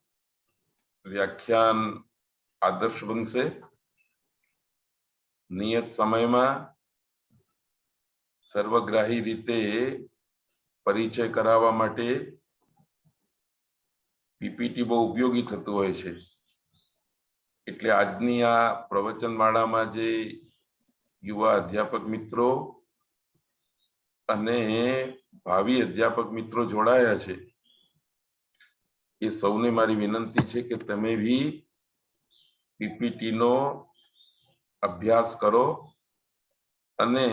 વ્યાખ્યાન આદર્શ બનશે. નિયત સમયમાં સર્વગ્રાહી રીતે પરિચય કરાવવા માટે પીપીટી બહુ ઉપયોગી થતું હોય છે. એટલે આજની આ પ્રવચનમાળામાં જે યુવા અધ્યાપક મિત્રો અને ભાવિ અધ્યાપક મિત્રો જોડાયા છે એ સૌને મારી વિનંતી છે કે તમે બી પીપીટી નો અભ્યાસ કરો અને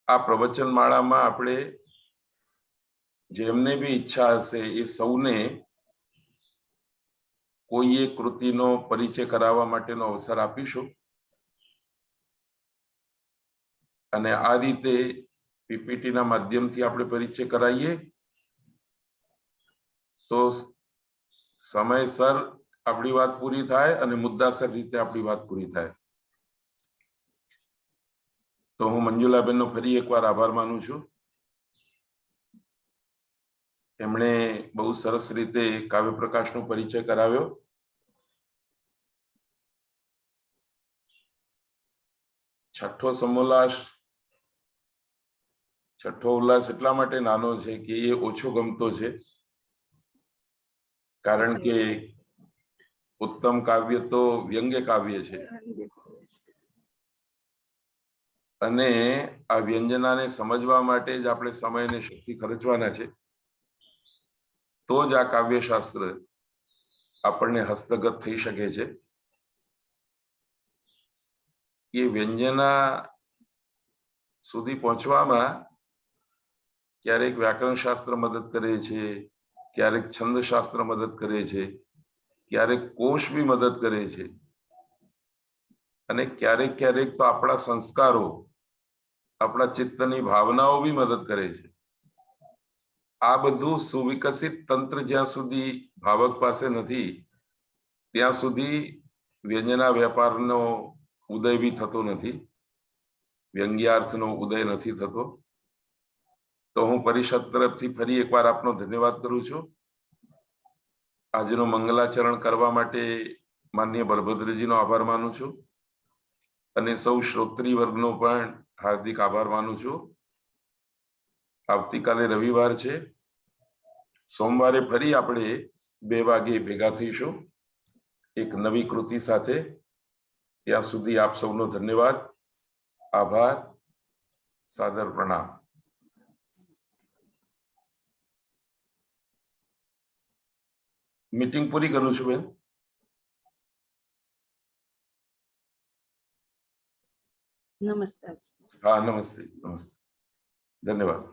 આ પ્રવચનમાળામાં આપણે જેમને બી ઈચ્છા હશે એ સૌને કોઈ એક કૃતિનો પરિચય કરાવવા માટેનો અવસર આપીશું. અને આ રીતે પીપીટી ના માધ્યમથી આપણે પરિચય કરાવીએ તો સમયસર આપણી વાત પૂરી થાય અને મુદ્દાસર રીતે આપણી વાત પૂરી થાય. તો હું મંજુલાબેનનો ફરી એકવાર આભાર માનું છું. એમણે બહુ સરસ રીતે કાવ્ય પ્રકાશનો પરિચય કરાવ્યો. છઠ્ઠો ઉલ્લાસ એટલા માટે નાનો છે કે એ ઓછો ગમતો છે, કારણ કે ઉત્તમ કાવ્ય તો વ્યંગ્ય કાવ્ય છે અને આ વ્યંજનાને સમજવા માટે જ આપણે સમય અને શક્તિ ખર્ચવાના છે. તો જ આ કાવ્યશાસ્ત્ર આપણને હસ્તગત થઈ શકે છે. એ વ્યંજના સુધી પહોંચવામાં ક્યારેક વ્યાકરણ શાસ્ત્ર મદદ કરે છે, ક્યારેક છંદ શાસ્ત્ર મદદ કરે છે, ક્યારેક કોશ બી મદદ કરે છે અને ક્યારેક ક્યારેક તો આપણા સંસ્કારો, આપણા ચિત્તની ભાવનાઓ બી મદદ કરે છે. આ બધું સુવિકસિત તંત્ર જ્યાં સુધી ભાવક પાસે નથી ત્યાં સુધી વ્યંજના વેપારનો ઉદય બી થતો નથી, વ્યંગ્યાર્થનો ઉદય નથી થતો. તો હું પરિષદ તરફથી ફરી એકવાર આપનો ધન્યવાદ કરું છું. આજનો મંગલાચરણ કરવા માટે માનનીય બળભદ્રજીનો આભાર માનું છું અને સૌ શ્રોત્રી વર્ગનો પણ હાર્દિક આભાર માનું છું. આવતીકાલે રવિવાર છે. સોમવારે ફરી આપણે 2 વાગે ભેગા થઈશું એક નવી કૃતિ સાથે. ત્યાં સુધી આપ સૌનો ધન્યવાદ, આભાર, સાદર પ્રણામ. મીટિંગ પૂરી કરું છું બેન. નમસ્કાર. હા, નમસ્તે. ધન્યવાદ.